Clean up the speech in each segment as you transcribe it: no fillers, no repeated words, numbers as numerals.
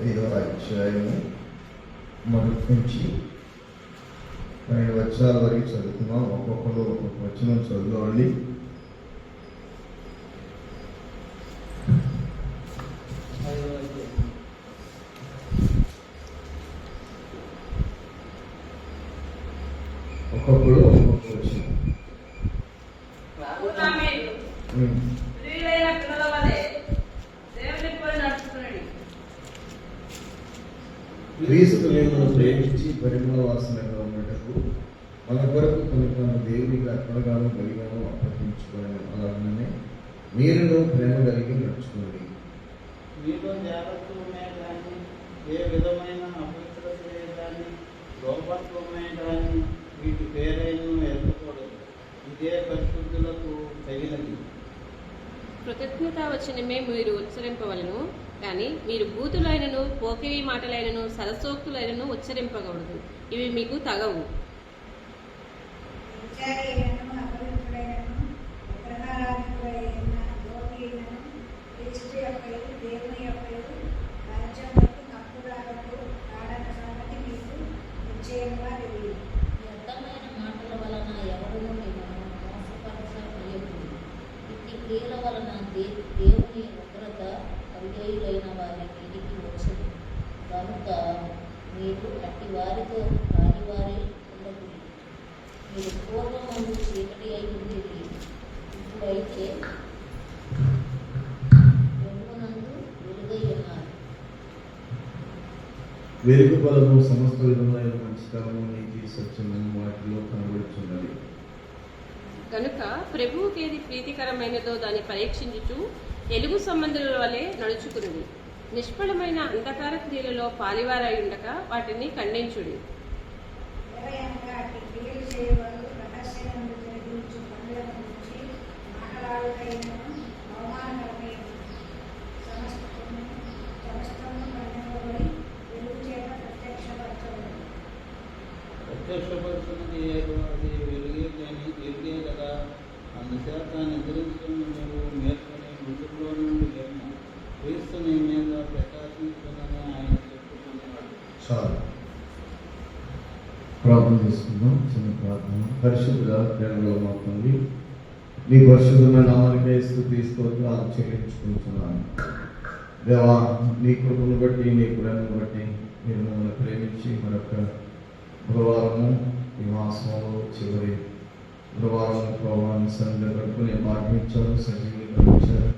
5వ అధ్యాయము మొదటి నుంచి 12 వచనాల వరకు చదువుతున్నాం. ఒక్కొక్కరు ఒక్కొక్క వచనం చదవాలి. ఒక్కొక్కరు ఒక్కొక్క వచనం. క్రీస్తు మిమ్మల్ని ప్రేమించి పరిమళ వాసనగా ఉన్నటకు మన కొరకు తను దేవునికి అర్పణగాను బలిగాను అప్పగించుకోవడం. అలాగనే మీరును ప్రేమ కలిగి నడుచుకోండి. మీలో జాగ్రత్తమే కానీ ఏ విధమైన అపవిత్రతే కానీ లోపత్వమే కానీ వీటి పేరైన ఎత్తకూడదు. ఇదే పరిశుద్ధులకు తగినది. కృతజ్ఞతావచనమే మీరు ఉచ్చరింపవలను, కానీ మీరు బూతులైనను పోకివి మాటలైనను సరసోక్తులైనను ఉచ్చరింపకూడదు. ఇవి మీకు తగవు. వ్యర్థమైన మాటల వలన ఎవరును మిమ్మల్ని మోసపరచనీయకూడదు. ఇట్టి క్రియల వలన దేవుని ఉగ్రత అవిధేయులైన వారి మీదికి వచ్చింది కనుక మీరు అట్టి వారితో రానివారే ఉండకూడదు. మీరు పూర్వమందు చీకటి అయి ఉండేది, ఇప్పుడైతే వెలుగునందు వెలుగై ఉన్నారు. వెలుగు బలము సమస్త విధమైన మంచితనము నీతి సత్యమైన వాటిలో కనబడుతున్నది. కనుక ప్రభువుకి ఏది ప్రీతికరమైనదో దాన్ని పరీక్షించుచు ఎలుగు సంబంధుల వలె నడుచుకునుడి. నిష్ఫలమైన అంధకార క్రియలలో పాలివారై ఉండక వాటిని ఖండించుడి. ప్రత్యక్షపరుచున్నది అది వెలుగే కదా. అందుచేత నిద్రించుకుని మీరు మేల్కొని మృతుల్లో నుండి లేము, క్రీస్తు నీ మీద ప్రకాశించుకుని ఆయన చెప్పుకున్నాడు. చాలు, ప్రార్థన చేసుకుందాం. చిన్న ప్రార్థన. పరిశుద్ధుల ప్రేమలో మాత్రం మీ పరిశుద్ధమైన నామానికే స్తుతి స్తోత్రాలు చెల్లించుకుంటున్నాను. దేవా, నీ కృపను బట్టి నీ ప్రేమను బట్టి మీరు మమ్మల్ని ప్రేమించి మరొక గురువారము ఈ మాసంలో చివరి గురువారం ప్రభావాన్ని సన్నిధిలో గడుపుకునే భాగ్యం ఇచ్చారు, సజీవులుగా ఉంచారు.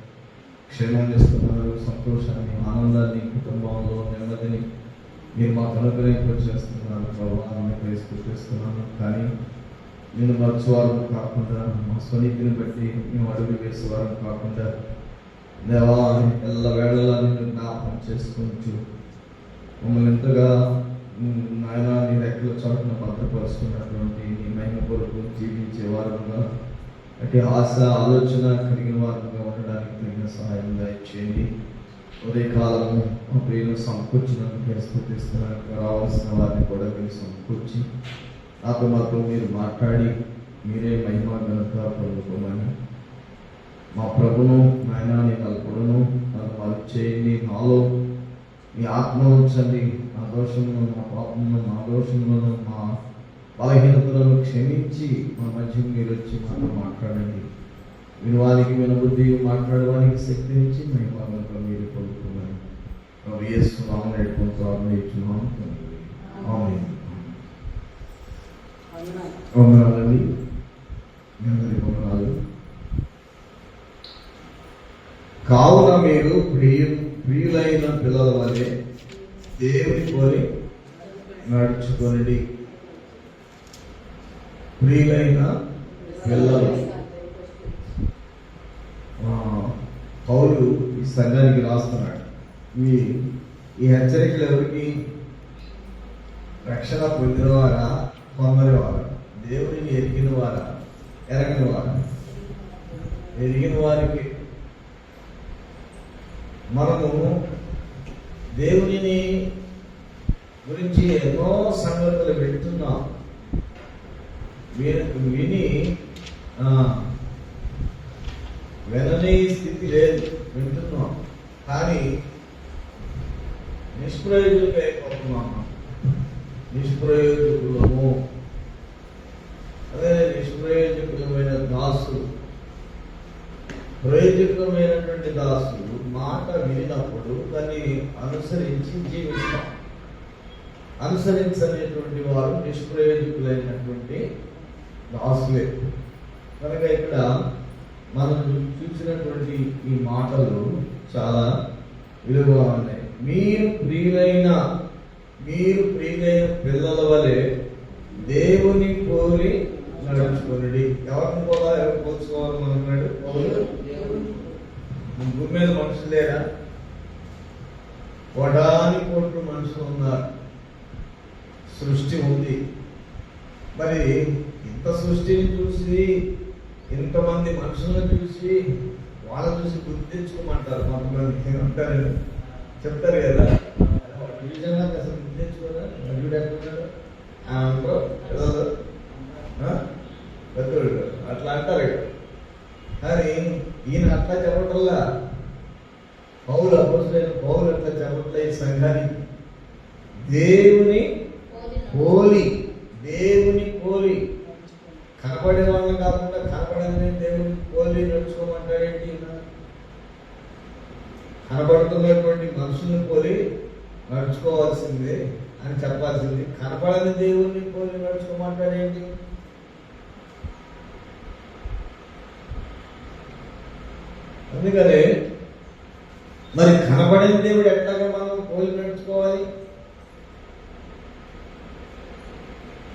క్షేమాన్ని ఇస్తున్నారు, సంతోషాన్ని, ఆనందాన్ని, కుటుంబంలో నెమ్మదిని మీరు మాకు అనుగ్రహింపచేస్తున్నారు. ప్రభావాన్ని ప్రయత్నిస్తున్నాను. కానీ నేను మర్చివారం కాకుండా మా స్వనీతిని బట్టి మేము అడుగు వేసేవారం కాకుండా దేవా ఎల్ల వేళలా నిన్ను జ్ఞాపకం చేసుకుంటూ మమ్మల్ని ఎంతగా నాయన నీ రెక్కల చాటున భద్రపరుస్తున్నటువంటి నీ మహిమ కొరకు జీవించే వారుగా అంటే ఆశ ఆలోచన కలిగిన వారుగా ఉండడానికి తగిన సహాయం దయచేయండి. ఉదయకాలము మా ప్రియులు సమకూర్చినందుకు స్తుతిస్తున్నానికి రావాల్సిన వారిని కూడా మీరు సమకూర్చి నాతో మాత్రం మీరు మాట్లాడి మీరే మహిమ ఘనత పొందుకోమని మా ప్రభును నాయన నీ కల్పడను నన్ను వారు చేయండి. నాలో మీ ఆత్మ ఉంచండి. నా దోషములను, మా పాపములను, మా దోషములను, మా బలహీనతలను క్షమించి మా మధ్య మీరు వచ్చి మాతో మాట్లాడండి. వినవానికి వినబుద్ధి, మాట్లాడడానికి శక్తినిచ్చి మహిమగా మీరు పొందుకోమని ప్రభు యేసు నామమున వేడుకుంటూ ప్రార్థిస్తున్నాము తండ్రి. ఆమేన్. వందనాలండి. మీ అందరికీ వందనాలు. కావున మీరు ప్రియులైన పిల్లల వలె దేవుని కోరి నడుచుకోండి. ప్రియులైన పిల్లలు. పౌలు ఈ సంఘానికి రాస్తున్నాడు. ఈ హెచ్చరికలు ఎవరికి? రక్షణ పొందిన వారా, కొందరి వారా? దేవుడిని ఎరిగిన వారా, ఎరగని వారా? ఎరిగిన వారికి. మనము దేవుని గురించి ఎన్నో సంగతులు వింటున్నాం. విని వినని స్థితి లేదు, వింటున్నాం. కానీ నిష్ప్రయోజకులు అయిపోతున్నాము. నిష్ప్రయోజకులము, అదే నిష్ప్రయోజకులమైన దాసులు. ప్రయోజకమైనటువంటి దాసులు మాట వినినప్పుడు దాన్ని అనుసరించి జీవిస్తాం. అనుసరించనేటువంటి వారు నిష్ప్రయోజకులైనటువంటి దాసులే. కనుక ఇక్కడ మనం చూసినటువంటి ఈ మాటలు చాలా విలువ ఉన్నాయి. మీరు ప్రియులైన పిల్లల వలె దేవుని పోలి నడుచుకోండి. ఎవరిని పోలా, ఎవరు పోల్చుకోవాలి మనన్నాడు? భూమి మీద మనుషులు లేరా? వడాని కోట్లు మనుషులు ఉన్నారు. సృష్టి ఉంది. మరి ఇంత సృష్టిని చూసి, ఇంతమంది మనుషులను చూసి, వాళ్ళని చూసి గుర్తించుకోమంటారు. కొంతమంది ఉంటారు, చెప్తారు కదా, నిజంగా అసలు గుర్తించుకోరా, నటుడు ఎట్టున్నాడు పెద్దోడు అట్లా అంటారు. కానీ ఈయన అట్లా చెప్పటల్లా. పౌలు అపోస్తలుడైన పౌలు అట్లా చెప్పట్లే. ఈ సంఘానికి దేవుని పోలి కనపడే వాళ్ళని కాకుండా కనపడని దేవుని పోలి నడుచుకోమంటాడేంటి? కనపడుతున్నటువంటి మనుషుల్ని పోలి నడుచుకోవాల్సిందే అని చెప్పాల్సింది. కనపడని దేవుణ్ణి పోలి నడుచుకోమంటాడేంటి? అందుకనే మరి కనపడని దేవుడు ఎట్లాగా మనం పోలి నడుచుకోవాలి?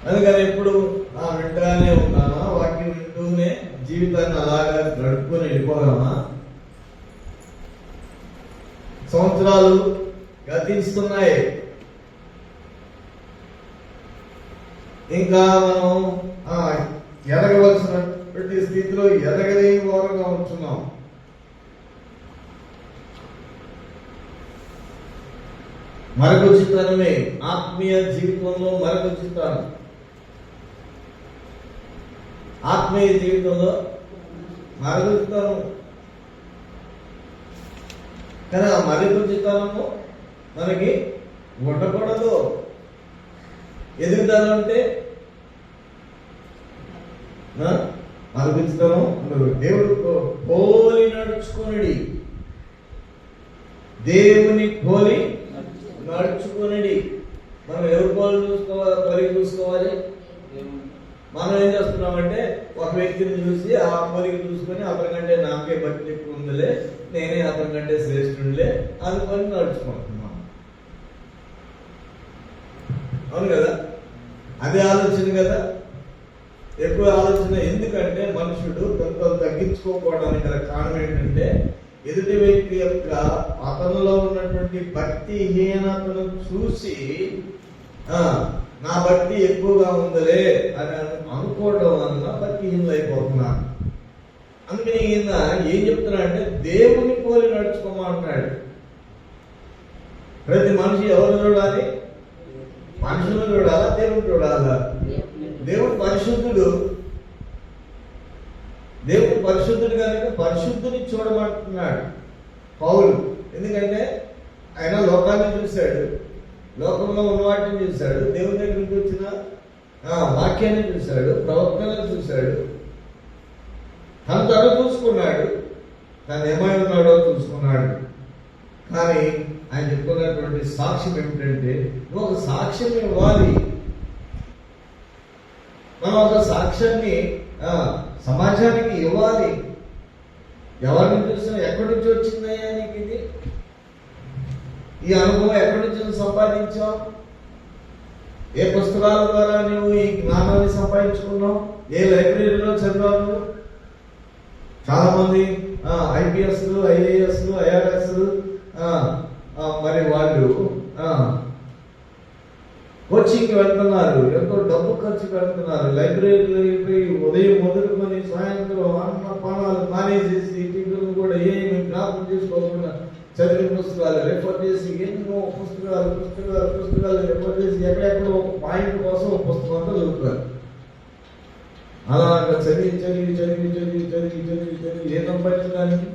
అందుకని ఎప్పుడు వింటానే ఉన్నామా? వాక్యం వింటూనే జీవితాన్ని అలాగా గడుపుకొని వెళ్ళిపోదామా? సంవత్సరాలు గతిస్తున్నాయి, ఇంకా మనం ఎదగవలసినటువంటి స్థితిలో ఎదగలేని వారుగా ఉంటున్నాం. మరొకచితనమే ఆత్మీయ జీవితంలో మరొకచితనం. ఆత్మీయ జీవితంలో మరొకచితనం. కానీ ఆ మరొకచితనము మనకి ఉండకూడదు. ఎదుగుదల అంటే మరొకచితనం ఉండదు. దేవుడు పోలి నడుచుకుని, దేవుని పోలి నడుచుకుని. మనం ఎవరి పోలి చూసుకోవాలి? మనం ఏం చేస్తున్నామంటే ఒక వ్యక్తిని చూసి ఆ పోలికి చూసుకొని అతనికంటే నాకే భక్తి ఎక్కువ ఉందిలే, నేనే అతనికంటే శ్రేష్ఠుడిలే అనుకొని నడుచుకుంటున్నాం. అవును కదా? అదే ఆలోచన కదా, ఎక్కువ ఆలోచన. ఎందుకంటే మనుషుడు కొంత తగ్గించుకోకపోవడానికి గల కారణం ఏంటంటే ఎదుటి వ్యక్తి యొక్క అతనిలో ఉన్నటువంటి భక్తిహీనతను చూసి నా భక్తి ఎక్కువగా ఉందలే అని అనుకోవడం వల్ల భక్తిహీనులు అయిపోతున్నాను. అందుకని ఈయన ఏం చెప్తున్నా అంటే దేవుని పోలి నడుచుకోమంటున్నాడు. ప్రతి మనిషి ఎవరు చూడాలి? మనుషులను చూడాలా, దేవుని చూడాలా? దేవుడు పరిశుద్ధుడు. దేవుడు పరిశుద్ధుడు కనుక పరిశుద్ధుని చూడమంటున్నాడు పౌలు. ఎందుకంటే ఆయన లోకాన్ని చూశాడు, లోకంలో ఉన్న వాటిని చూశాడు, దేవుని దగ్గరికి వచ్చిన వాక్యాన్ని చూశాడు, ప్రవక్తలను చూశాడు, తను చూసుకున్నాడు, తను ఏమై ఉన్నాడో చూసుకున్నాడు. కానీ ఆయన చెప్పుకున్నటువంటి సాక్ష్యం ఏమిటంటే నువ్వు ఒక సాక్ష్యం ఇవ్వాలి. మనం ఒక సాక్ష్యాన్ని సమాజానికి ఇవ్వాలి. ఎవరిని చూసినా ఎక్కడి నుంచి వచ్చిందయ్యా నీకు ఇది? ఈ అనుభవం ఎక్కడి నుంచి సంపాదించావు? ఏ పుస్తకాల ద్వారా నువ్వు ఈ జ్ఞానాన్ని సంపాదించుకున్నావు? ఏ లైబ్రరీలో చదివావు? చాలా మంది ఐపీఎస్లు, ఐఏఎస్లు, ఐఆర్ఎస్లు మరి వాళ్ళు కోచింగ్కి వెళ్తున్నారు, ఎంతో డబ్బు ఖర్చు పెడుతున్నారు. లైబ్రరీకి ఉదయం మొదలుకొని సాయంత్రం అన్న పానాలు మానేసేసి టీవీలను కూడా ఏమి జ్ఞాపకం చేసుకోకుండా చదివిన పుస్తకాలు రెఫర్ చేసి ఎన్నో పుస్తకాలు రెఫర్ చేసి ఎక్కడెక్కడో ఒక పాయింట్ కోసం ఒక పుస్తకం అంతా చదువుతారు. అలాగా చదివి ఏం సంపాదించడానికి?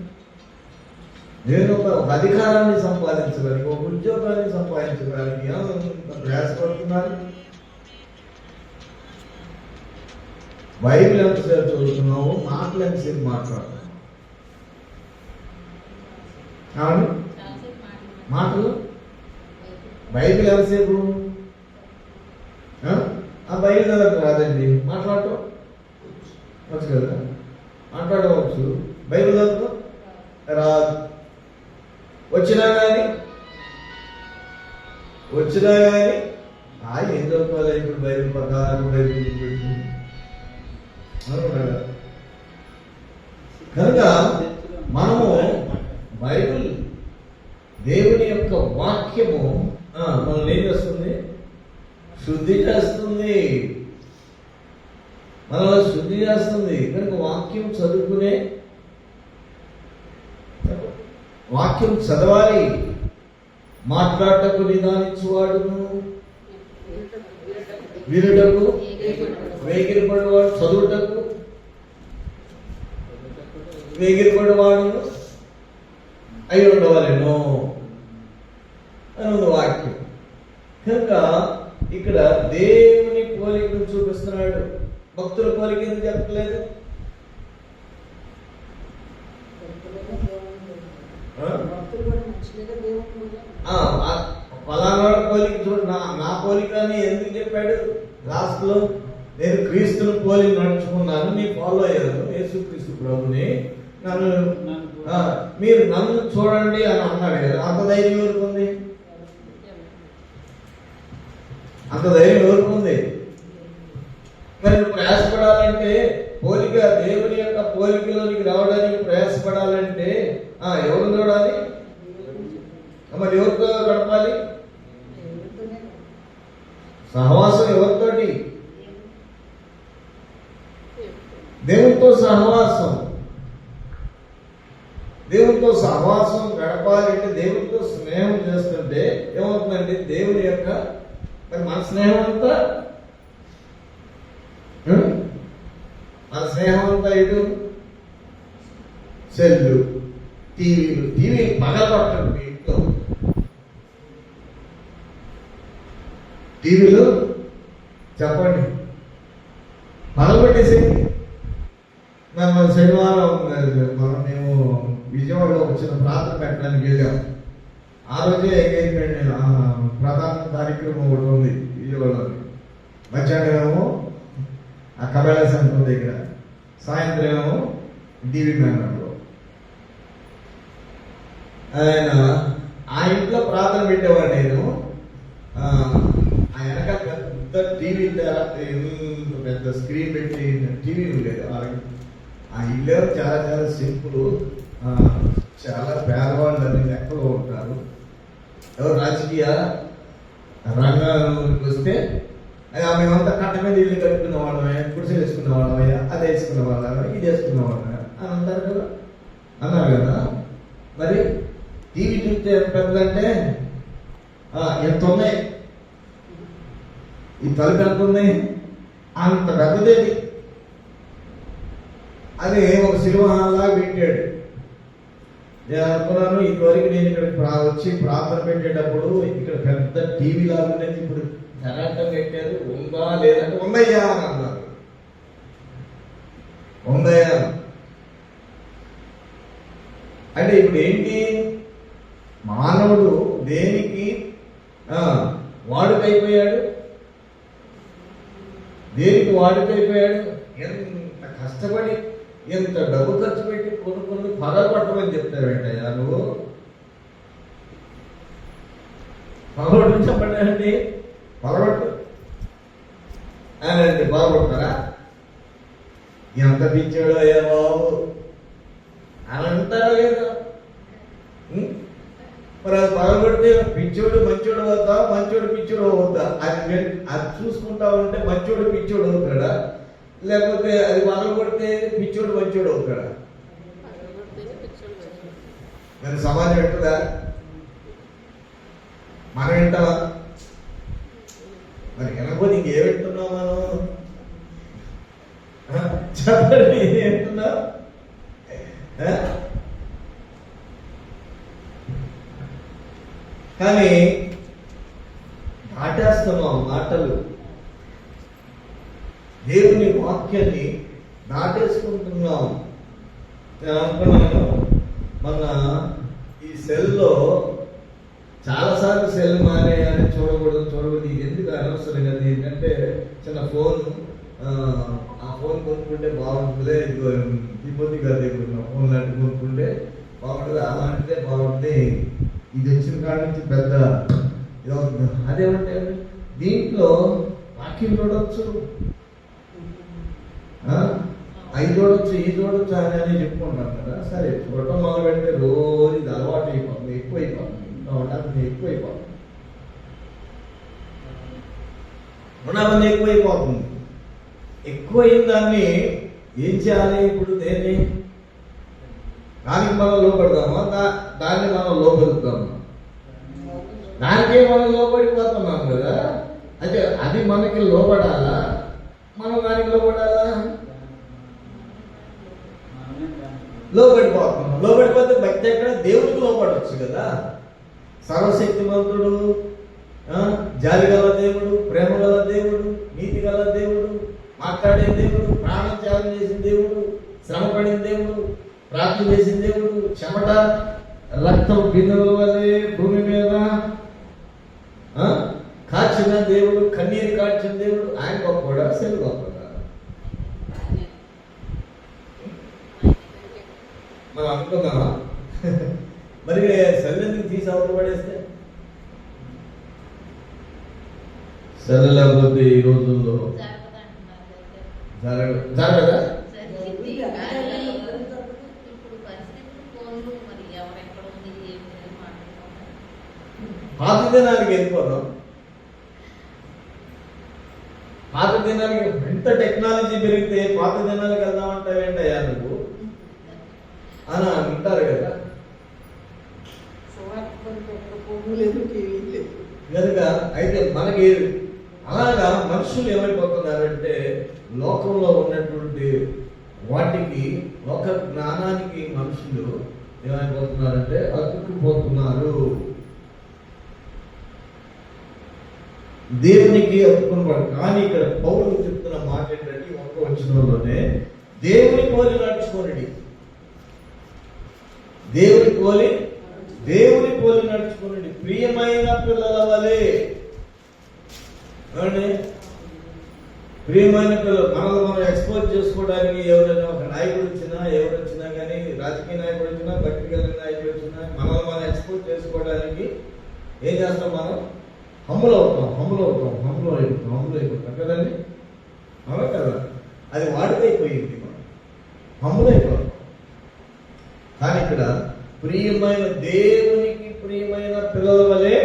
నేను ఒక అధికారాన్ని సంపాదించడానికి, ఒక ఉద్యోగాన్ని సంపాదించడానికి ప్రయాసపడుతున్నాను. బైబిల్ ఎంతసేపు చదువుతున్నావు, మాటలు ఎంతసేపు మాట్లాడుతున్నావు? మాటలు బైబిల్ ఎంతసేపు? ఆ బైబిల్ చదవకు రాదండి, మాట్లాడటం వచ్చు కదా, మాట్లాడవచ్చు. బైబిల్ చదువుకో రాదు. వచ్చినా కానీ ఏం చదువుకోవాలి ఇప్పుడు బైబిల్ ప్రకారం బైబిల్ పెట్టుకుంది కనుక మనము బైబిల్ దేవుని యొక్క వాక్యము మనల్ని ఏం చేస్తుంది? శుద్ధి చేస్తుంది. మనల్ని శుద్ధి చేస్తుంది. కనుక వాక్యం చదువుకునే, వాక్యం చదవాలి. మాట్లాడటకు నిదానించువాడును, వినుటకు వేగిరపడేవాడు, చదువుటకు వేగిరపడేవాడును అయి ఉండవాలేనో అని ఉంది వాక్యం. కనుక ఇక్కడ దేవుని పోలికను చూపిస్తున్నాడు. భక్తుల పోలిక ఎందుకు చెప్పలేదు? ఫలానా పోలిక చూడు, నా పోలిక అని ఎందుకు చెప్పాడు లాస్ట్ లో? నేను క్రీస్తుని పోలి నడుచుకున్నాను, నీ ఫాలో అయ్యాను, యేసుక్రీస్తు ప్రభుని, మీరు నన్ను చూడండి అని అన్నాడు కదా. అంత ధైర్యం ఎవరికి ఉంది? అంత ధైర్యం ఎవరికి ఉంది? మరి ప్రయాసపడాలంటే, పోలిక దేవుని యొక్క పోలికలోనికి రావడానికి ప్రయాసపడాలంటే ఎవరు చూడాలి? మరి ఎవరితో గడపాలి? సహవాసం ఎవరితోటి? దేవునితో సహవాసం. దేవునితో సహవాసం గడపాలి అంటే, దేవునితో స్నేహం చేస్తుంటే ఏమవుతుందంటే, దేవుని యొక్క మరి మన స్నేహం అంతా ఇటు సెల్లు, టీవీ పగలగొట్టండి. మీ ఇంట్లో టీవీలు చెప్పండి పగలగొట్టేసేయండి. మన శనివారం మేము విజయవాడలో వచ్చిన ప్రార్థన పెట్టడానికి వెళ్ళాం. ఆ రోజే ఎంగేజ్మెంట్ ప్రధాన కార్యక్రమం ఒకటి ఉంది విజయవాడలో. మధ్యాహ్నం ఏమో ఆ కబేళ సెంటర్ దగ్గర, సాయంత్రం ఏమో టీవీ మేనర్లో. ఆయన ఆ ఇంట్లో ప్రార్థన పెట్టేవాడు. నేను ఆ వెనక పెద్ద టీవీ, పెద్ద స్క్రీన్ పెట్టి టీవీ ఉండేది. ఆ ఇల్లు చాలా చాలా సింపుల్, చాలా పేదవాళ్ళు అనే లెక్కలో ఉంటారు. ఎవరు రాజకీయ రంగానికి వస్తే మేమంతా కట్ట మీద ఇల్లు కట్టుకున్న వాళ్ళమే, గుడిసె వేసుకున్న వాళ్ళమే, అది వేసుకున్న వాళ్ళమే, ఇది వేసుకున్న వాళ్ళమే అని అన్నారు కదా. మరి టీవీ చూస్తే ఎంత పెద్దదంటే ఎంత ఉన్నాయి, ఈ తలుపు ఎంత ఉంది, అంత పెద్దదేది. అది ఒక సినిమాలా పెట్టాడు. నేను అనుకున్నాను, ఇదివరకు నేను ఇక్కడ వచ్చి ప్రార్థన పెట్టేటప్పుడు ఇక్కడ పెద్ద టీవీ లాగా ఉండేది, ఇప్పుడు కరెంట్ పెట్టారు, ఉందా లేదంటే ఉందయ్యా అని అన్నారు. ఉందయ్యా అంటే ఇప్పుడు ఏంటి? మానవుడు దేనికి వాడుకైపోయాడు? దేనికి వాడుకైపోయాడు? ఎంత కష్టపడి ఎంత డబ్బు ఖర్చు పెట్టి కొనుక్కొని పగలగొట్టమని చెప్తావేంటయ్యా నువ్వు? పగలగొట్టమని చెప్పండి, పగలగొట్టు అని పగలగొడతారా? ఎంత పిచ్చాడో అయ్యా బాబు అని అంటారా లేదా? మరి అది పగలగొడితే పిచ్చోడు మంచోడు అవుతా, మంచోడు పిచ్చోడు అవుతా? అది చూసుకుంటా ఉంటే మంచోడు పిచ్చోడు అవుతాడా, లేకపోతే అది పగలగొడితే పిచ్చోడు మంచోడు అవుతాడా? మరి సమాజం ఎట్టుదా? మనం వింటావా? మరి ఎనకపోతే ఇంకేం వింటున్నావు మనం? చెప్పండి, ఏం వింటున్నావు? కానీ దాటేస్తున్నాం మాటలు, దేవుని వాక్యాన్ని దాటేసుకుంటున్నాం. నేను అనుకున్నాను మన ఈ సెల్లో చాలాసార్లు సెల్ మానేయాలి, చూడకూడదు ఇది ఎందుకు అనవసరం కదా. ఏంటంటే చిన్న ఫోన్, ఆ ఫోన్ కొనుక్కుంటే బాగుంటుంది, తిమ్మతి గారి దగ్గర ఉన్న ఫోన్ లాంటి కొనుక్కుంటే బాగుంటుంది, అలాంటిదే బాగుంటుంది. ఇది వచ్చిన కాడ నుంచి పెద్ద ఇదవుతుంది. అదేమంటే దీంట్లో వాక్యం చూడవచ్చు, అవి చూడొచ్చు, ఈ చూడొచ్చు అని చెప్పుకుంటాం కదా. సరే చూడటం మొదలు పెడితే రోజు ఇది అలవాటు అయిపోతుంది, ఎక్కువైపోతుంది, ఎక్కువైపోతుంది, ఉన్నవన్నీ ఎక్కువైపోతుంది. ఎక్కువైన దాన్ని ఏం చేయాలి? ఇప్పుడు దేన్ని దానికి మనం లోపడదామా, దాన్ని మనం లోపడుతామా? దానికే మనం లోపడిపోతున్నాం కదా. అంటే అది మనకి లోపడాలా, మనం దానికి లోపడాలా? లోపడిపోతున్నాం. లోపడిపోతే భక్తి ఎక్కడ? దేవుడికి లోపడవచ్చు కదా. సర్వశక్తిమంతుడు, జాలి గల దేవుడు, ప్రేమ గల దేవుడు, నీతి గల దేవుడు, మాట్లాడే దేవుడు, ప్రాణం త్యాగం చేసిన దేవుడు, శ్రమపడిన దేవుడు, ప్రార్థన చేసిన దేవుడు, చెమట రక్తం బిందువుల వలె భూమి మీద కాచిన దేవుడు, కన్నీరు కాచిన దేవుడు. ఆయన గొప్పడా, సెల్ గొప్పడా? మనం అనుకుందామా? మరి సెల్ ఎందుకు తీసి అవతల పడేస్తే? సెల్ లేకపోతే ఈ రోజుల్లో జరగదా? పాత దినానికి వెళ్ళిపోదాం. పాత దినానికి ఎంత టెక్నాలజీ పెరిగితే పాత దినానికి వెళ్దామంటావేంటయ్యా నువ్వు అని అంటారు కదా. కనుక అయితే మనకి అలాగా మనుషులు ఏమైపోతున్నారంటే లోకంలో ఉన్నటువంటి వాటికి, లోక జ్ఞానానికి మనుషులు ఏమైపోతున్నారంటే అతుక్కుపోతున్నారు. దేవునికి అతుక్కున్నాడు. కానీ ఇక్కడ పౌలు చెప్తున్న మాట ఏంటంటే 1వ వచనంలోనే దేవుని పోలి నడుచుకోండి, దేవుని పోలి నడుచుకోండి, ప్రియమైన పిల్లల వలె. ప్రియమైన పిల్లలు మనల్ని మనం ఎక్స్పోజ్ చేసుకోవడానికి ఎవరైనా ఒక నాయకుడు వచ్చినా, ఎవరు వచ్చినా కానీ, రాజకీయ నాయకుడు వచ్చినా, భక్తి కలిగిన నాయకుడు వచ్చినా, మనల్ని మనం ఎక్స్పోజ్ చేసుకోవడానికి ఏం చేస్తాం? మనం హమ్ములు అయిపోతాం కదండి. అవునా కదా? అది వాడికైపోయింది, మనం హమ్ములు అయిపోతాం. కానీ ఇక్కడ దేవునికి ప్రియమైన పిల్లల వలె,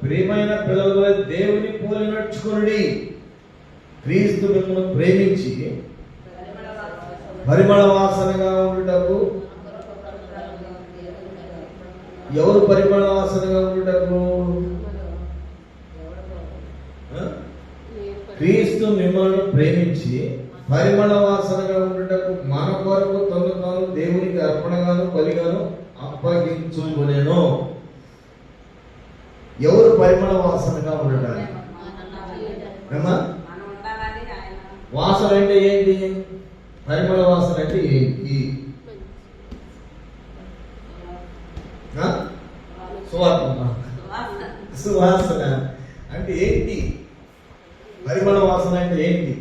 ప్రియమైన పిల్లల వలె దేవుని పోలి నడుచుకోండి. క్రీస్తు మిమ్మల్ని ప్రేమించి పరిమళ వాసనగా ఉండుటకు. ఎవరు పరిమళ వాసనగా ఉండుటకు? క్రీస్తు మిమ్మల్ని ప్రేమించి పరిమళ వాసనగా ఉండుటకు మన కొరకు తను తాను దేవునికి అర్పణగాను బలిగాను అప్పగించుకొనెను. ఎవరు పరిమళ వాసనగా ఉండటానికి? వాసన అంటే ఏంటి? పరిమళ వాసన అంటే ఏంటి? సువాసన అంటే ఏంటి? పరిమళ వాసన అంటే ఏంటి?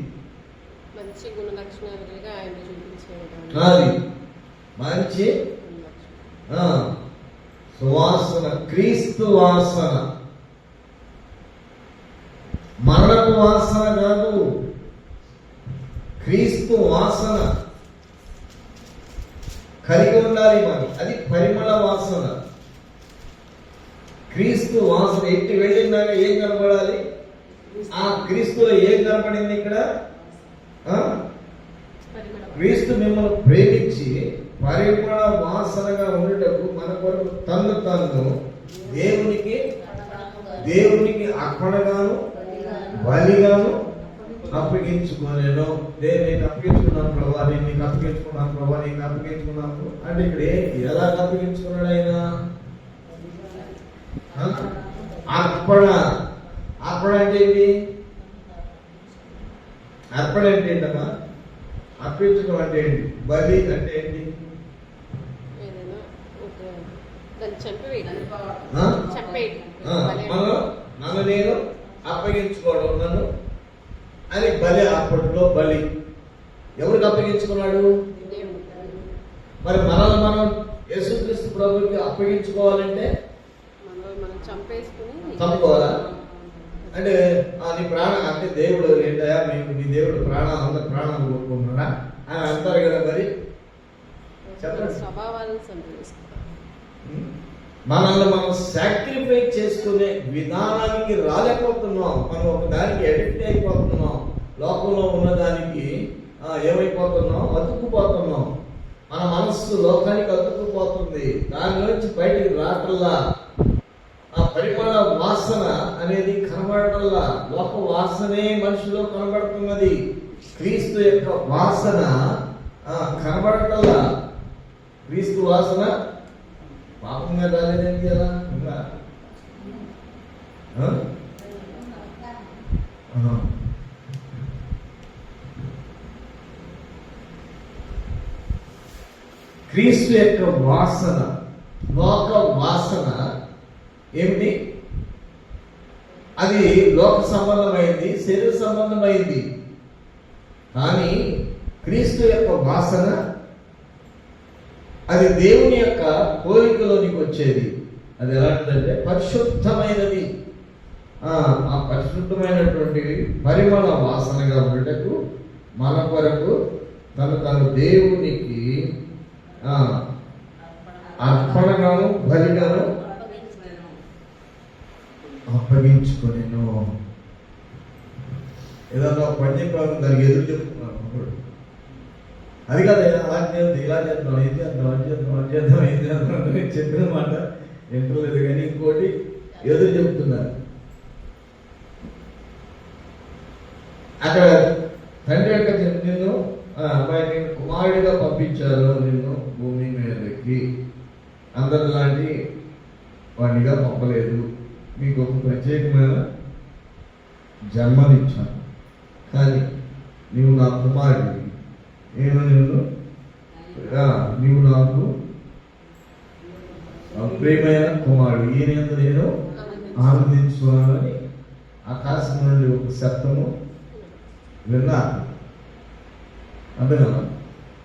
మంచి గుణలక్షణాలుగా ఆయన చూపించేది. మంచి సువాసన, క్రీస్తు వాసన, మరణపు వాసన కాదు, క్రీస్తు వాసన కలిగి ఉండాలి మనం. అది పరిమళ వాసన. క్రీస్తు వాసన ఎట్టి వెళ్ళినాక ఏం కనబడాలి? ఆ క్రీస్తులో ఏం కనబడింది ఇక్కడ? క్రీస్తు మిమ్మల్ని ప్రేమించి పరిమళ వాసనగా ఉండటకు మన కొరకు తన్ను దేవునికి అర్పణగాను బలిగాను అప్పగించుకోలేను. నేను అప్పగించుకున్నాను ప్రభా, నేను నీకు అప్పగించుకున్నాను ప్రభా, నీకు అప్పగించుకున్నాను అంటే ఇక్కడ ఎలా అప్పగించుకున్నాడు ఆయన? అర్పణ. అర్పణ అంటే ఏంటి? అర్పణ అంటే ఏంటమ్మా? అర్పించడం అంటే ఏంటి? బలి అంటే ఏంటి? నన్ను నేను అప్పగించుకోవడం, నన్ను అని బలి. అప్పట్లో బలి ఎవరికి అప్పగించుకున్నాడు? మరి మనల్ని మనం యేసుక్రీస్తు ప్రభుకి అప్పగించుకోవాలంటే చంపుకోవాలా? అంటే నీ ప్రాణం అంటే దేవుడు ఏంటయా మీకు, నీ దేవుడు ప్రాణాలు అందరు ప్రాణాలు కోరుకుంటున్నాడా అని అంటారు కదా. మరి చెప్పండి, మనల్ని మనం సాక్రిఫైస్ చేసుకునే విధానానికి రాలేకపోతున్నాం. మనం ఒక దానికి అడిక్ట్ అయిపోతున్నాం. లోకంలో ఉన్నదానికి ఏమైపోతున్నాం? అతుక్కుపోతున్నాం. మన మనస్సు లోకానికి అతుక్కుపోతుంది. దానిలోంచి బయటికి రావటల్లా ఆ పరిమళ వాసన అనేది కనబడటల్లా. లోక వాసనే మనిషిలో కనబడుతున్నది. క్రీస్తు యొక్క వాసన కనబడటల్లా. క్రీస్తు వాసన పాపంగా రాలేదండి కదా. క్రీస్తు యొక్క వాసన, లోక వాసన ఏమిటి? అది లోక సంబంధమైంది, శరీర సంబంధమైంది. కానీ క్రీస్తు యొక్క వాసన అది దేవుని యొక్క కోరికలోనికి వచ్చేది. అది ఎలాంటిదంటే పరిశుద్ధమైనది. ఆ పరిశుద్ధమైనటువంటి పరిమళ వాసనగా ఉండటకు మన కొరకు తను దేవునికి అర్పణగాను బలిగాను అప్పగించుకొనెను. ఏదన్నా పని చెప్పాను దానికి ఎదురు చెప్తున్నాను. అది కాదు, అలా చేద్దాం, ఇలా చేద్దాం, ఏం చేద్దాం, అది చేద్దాం, అది చేద్దాం, ఏం చేద్దాం చెప్పిన మాట వింటలేదు. కానీ ఇంకోటి ఎదురు చెప్తున్నారు. అక్కడ తండ్రి యొక్క నిన్ను అబ్బాయి కుమారుడిగా పంపించారు, నిన్ను భూమి మీదకి అందరిలాంటి వాడిగా పంపలేదు. మీకు ఒక ప్రత్యేకమైన జన్మనిచ్చాను. కానీ నీవు నా కుమారుడివి, నేను నీవు నాకు ప్రియమైన కుమారుడు, ఈయన నేను ఆనందించుకున్నానని ఆకాశం నుండి ఒక శబ్దము విన్నాను. అంతేనా?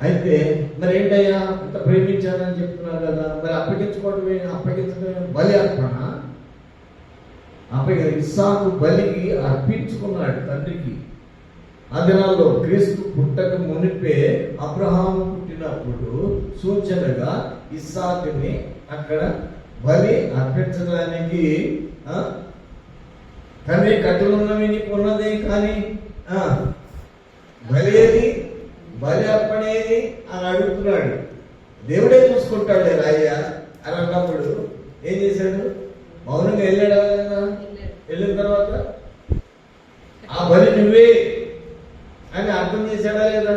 అయితే మరి ఏంటయ్యా ఇంత ప్రేమించానని చెప్తున్నారు కదా, మరి అప్పగించడం బలి అర్పణ. ఇస్సాకు బలికి అర్పించుకున్నాడు తండ్రికి. ఆ దినాల్లో క్రీస్తు పుట్టక మునిపే అబ్రహాము పుట్టినప్పుడు సూచనగా ఇస్సాకుని అక్కడ బలి అర్పించడానికి తండ్రి కట్టులున్నవి నీకు ఉన్నదే, కానీ బలి అర్పణేది అని అడుగుతున్నాడు. దేవుడే చూసుకుంటాడు రాయ్య అని అన్నప్పుడు ఏం చేశాడు? మౌనంగా వెళ్ళాడా కదా. వెళ్ళిన తర్వాత ఆ బలి నువ్వే అని అర్థం చేశాడా లేదా?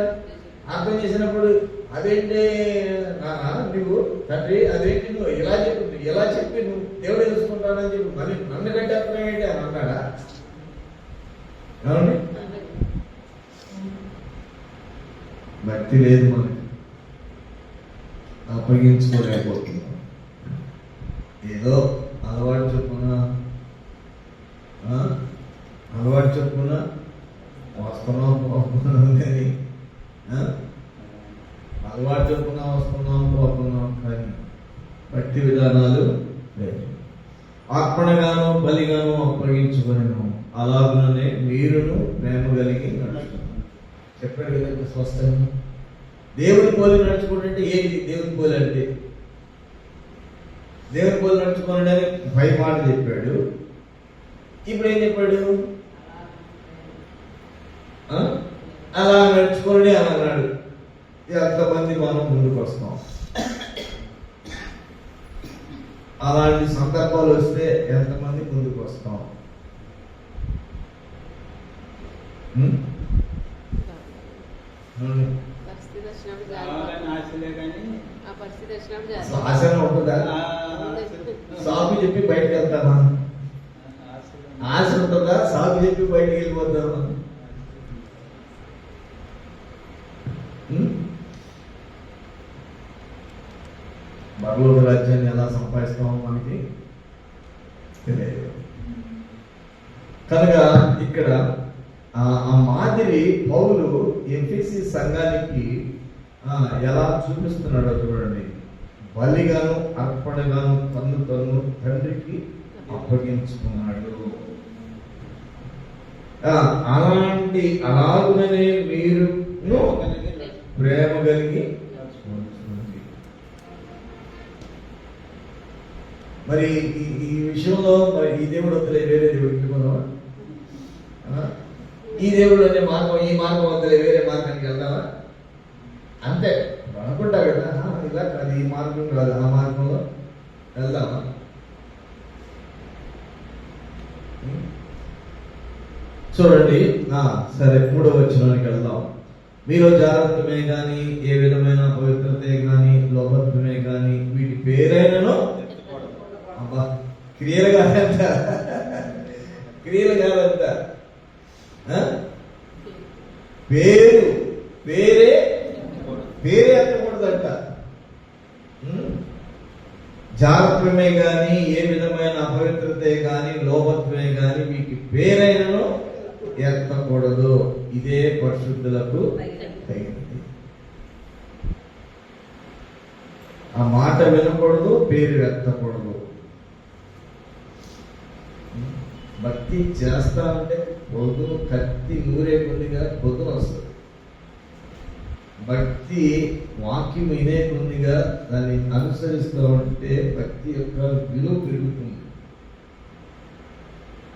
అర్థం చేసినప్పుడు అదేంటి నాన్న నువ్వు తండ్రి, అదేంటి నువ్వు ఎలా చెప్పి నువ్వు దేవుడే చూసుకుంటానని చెప్పి మళ్ళీ నన్ను కట్టేస్తున్నావు ఏంటి అని అన్నాడా? ఏమండి? భక్తి లేదు మనకి, అప్పగించుకోలేకపోతున్నాం. ఏదో అలవాటు చెప్పున వస్తున్నాం పోతున్నాం, కానీ అలవాటు చెప్పున వస్తున్నాం పోతున్నాం, కానీ భక్తి విధానాలు లేదు. అర్పణగాను బలిగాను అప్పగించుకొనెను, అలాగనే మీరును ప్రేమ కలిగి నడుచుకున్నాను. చెప్పాడు కదా స్పష్టంగా. దేవుని పోలి నడుచుకుంటే ఏంటి? దేవుని పోలి అంటే దేవుని పోలి నడుచుకోండి అని 5 మాటలు చెప్పాడు. ఇప్పుడు ఏం చెప్పాడు? అలా నడుచుకోండి అని అన్నాడు. ఎంతమంది మనం ముందుకు వస్తాం? అలాంటి సందర్భాలు వస్తే ఎంతమంది ముందుకు వస్తాం? పరిస్థితి వచ్చినప్పుడు కావాలని ఆశలే కానీ ఆ పరిస్థితి వచ్చినప్పుడు అసలు ఆశనే ఉంటుందా? సాగు చెప్పి బయటకు వెళ్తామా? ఆశ ఉంటుందా? సాగు చెప్పి బయటకు వెళ్ళిపోతామా? పరలోక రాజ్యాన్ని ఎలా సంపాదిస్తామో మనకి తెలియదు. కనుక ఇక్కడ ఆ మాదిరి పౌలు ఎఫెసీ సంఘానికి ఎలా చూపిస్తున్నాడో చూడండి. బలిగాను అర్పణగాను తన్ను తండ్రికి అప్పగించుకున్నాడు. అలాగుననే మీరు ప్రేమ కలిగి మరి ఈ విషయంలో మరి ఈ దేవుడు వద్దలే వేరే దేవుడికి పోదామా? ఈ దేవుడు అనే మార్గం ఈ మార్గం వద్దలే వేరే మార్గానికి వెళ్దామా? అంతే అనుకుంటా కదా. ఇలా కాదు, ఈ మార్గం కాదు, ఆ మార్గంలో వెళ్దామా? చూడండి, సరే 3వ వచనానికి వెళ్దాం. మీరు జాగ్రత్తమే గాని ఏ విధమైన పవిత్రతే గాని లోభత్వమే గాని వీటి పేరైనను అబ్బా క్రియలు కాదంట, క్రియలు కాదంట, పేరే ఎత్తకూడదంట. జాగ్రత్తమే గాని ఏ విధమైన అపవిత్రతే గాని లోభత్వమే గాని వీటి పేరైనను ఎత్తకూడదు. ఇదే పరిశుద్ధులకు తగినది. ఆ మాట వినకూడదు, పేరు ఎత్తకూడదు. భక్తి చేస్తా ఉంటే పొద్దున కత్తి నూరే కొద్దిగా పొద్దున వస్తుంది. భక్తి వాక్యం వినే కొద్దిగా దాన్ని అనుసరిస్తూ ఉంటే భక్తి యొక్క విలువ పెరుగుతుంది.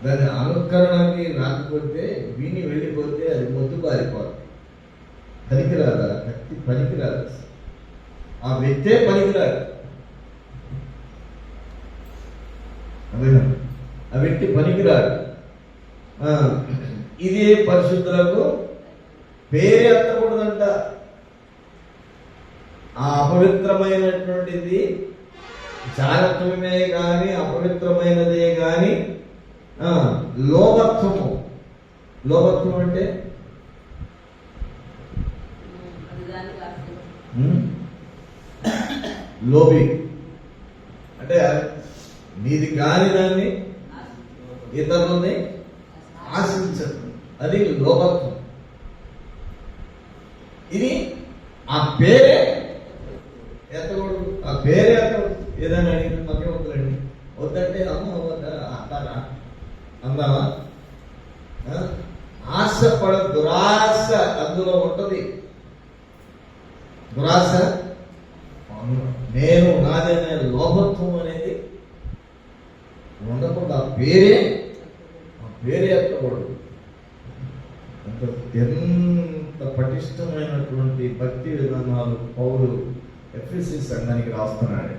దాని అనుకరణకి రాకపోతే విని వెళ్ళిపోతే అది మొద్దు పారిపోతుంది. పనికిరాదు, ఆ భక్తి పనికిరాదు, ఆ వ్యక్తే పనికిరాదు. అదేనా, ఆ వ్యక్తి పనికిరాడు. ఇదే పరిశుద్ధులకు పేరే ఎత్తకూడదంట. ఆ అపవిత్రమైనటువంటిది జాగ్రత్తమే కానీ అపవిత్రమైనదే కానీ లోభత్వము. లోభత్వం అంటే లోభి అంటే నీది కాని దాన్ని ఇతరులని ఆశించదు, అది లోభత్వం. ఇది ఆ పేరే ఎత్తకూడదు, ఆ పేరే ఎత్తకూడదు. ఏదైనా అడిగిన మాకే వద్దులండి, వద్దంటే అమ్మ అంటారా? అందామా? ఆశపడ దురాశ అందులో ఉంటది. దురాశ నేను నాదనే లోభత్వం అనేది ఉండకూడదు. ఆ పేరే ఎత్తకూడదు. ఎంత పటిష్టమైనటువంటి భక్తి విధానాలు పౌలు ఎఫెసీ సంఘానికి రాస్తున్నాడు.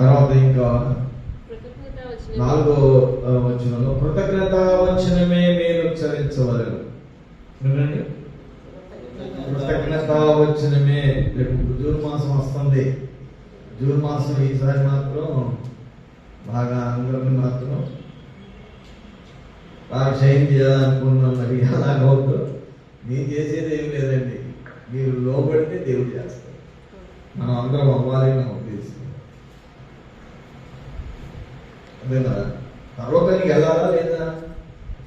తర్వాత ఇంకా 4వ వచనంలో కృతజ్ఞత వచనమే మీరు ఉచ్చరించవలెను. కృతజ్ఞత వచనమే. రేపు జూన్ మాసం వస్తుంది. జూన్ మాసం ఈసారి మాత్రం బాగా అందరిని మాత్రం బాగా క్షయం చేయాలనుకున్నాం. మరి అలాగవద్దు. నేను చేసేది ఏం లేదండి, మీరు లోబడితే దేవుడు చేస్తారు. మనం అందరం అవ్వాలి నా ఉద్దేశం. అదేనా? పర్వతానికి వెళ్ళాలా లేదా?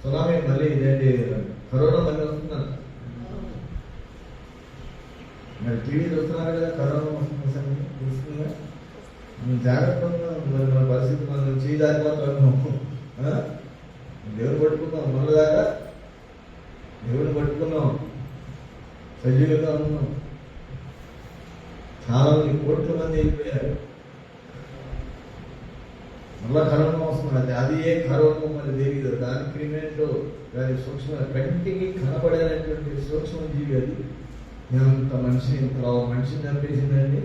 సునామీ మళ్ళీ ఇదేంటి కరోనా మళ్ళీ వస్తుందంట. మరి టీవీ చూస్తున్నారు కదా, కరోనా వస్తుంది చూస్తుందిగా. జాగ్రత్త మరి మన పరిస్థితి మనం చేయదారిపోతాము. దేవుడు పట్టుకున్నాం, మొన్నదాకా దేవుడిని పట్టుకున్నాం, సజీవులుగా ఉన్నాం. చాలా మంది కోట్ల మంది వెళ్ళిపోయారు. మళ్ళా కరోనా వస్తుంది. అది ఏ కరోనా మరి తెలియదు. దాని క్రిమినెంట్ దాని సూక్ష్మ కంటికి కనబడేటువంటి సూక్ష్మ జీవి. అది ఎంత మనిషిని ఇంత మనిషిని చంపేసిందండి.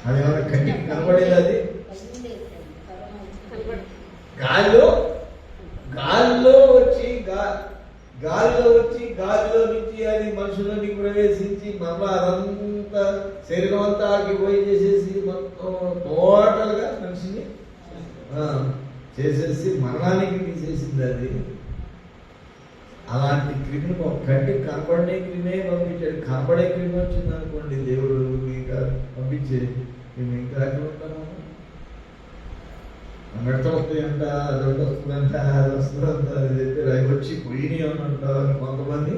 అది ఏమైనా కంటికి కనబడేది? అది గాలిలో గాలిలో వచ్చి గాలిలో నుంచి అది మనుషులని ప్రవేశించి మళ్ళా అదంతా శరీరం అంతా ఆగిపోయి చేసేసి మొత్తం టోటల్గా మనిషిని చేసేసి మరణానికి తీసేసింది అది. అలాంటి క్రిమిని కంటి కనపడే క్రిమే పంపించాడు. కనపడే క్రిమి వచ్చింది అనుకోండి, దేవుడు ఇంకా పంపించే మేము ఇంకా ఎక్కడ ఉంటాము? మెడత వస్తాయంట, అది వస్తుందంట, అది వస్తుందంట, అది చెప్పి అవి వచ్చి పోయినాయి అనంట. కొంతమంది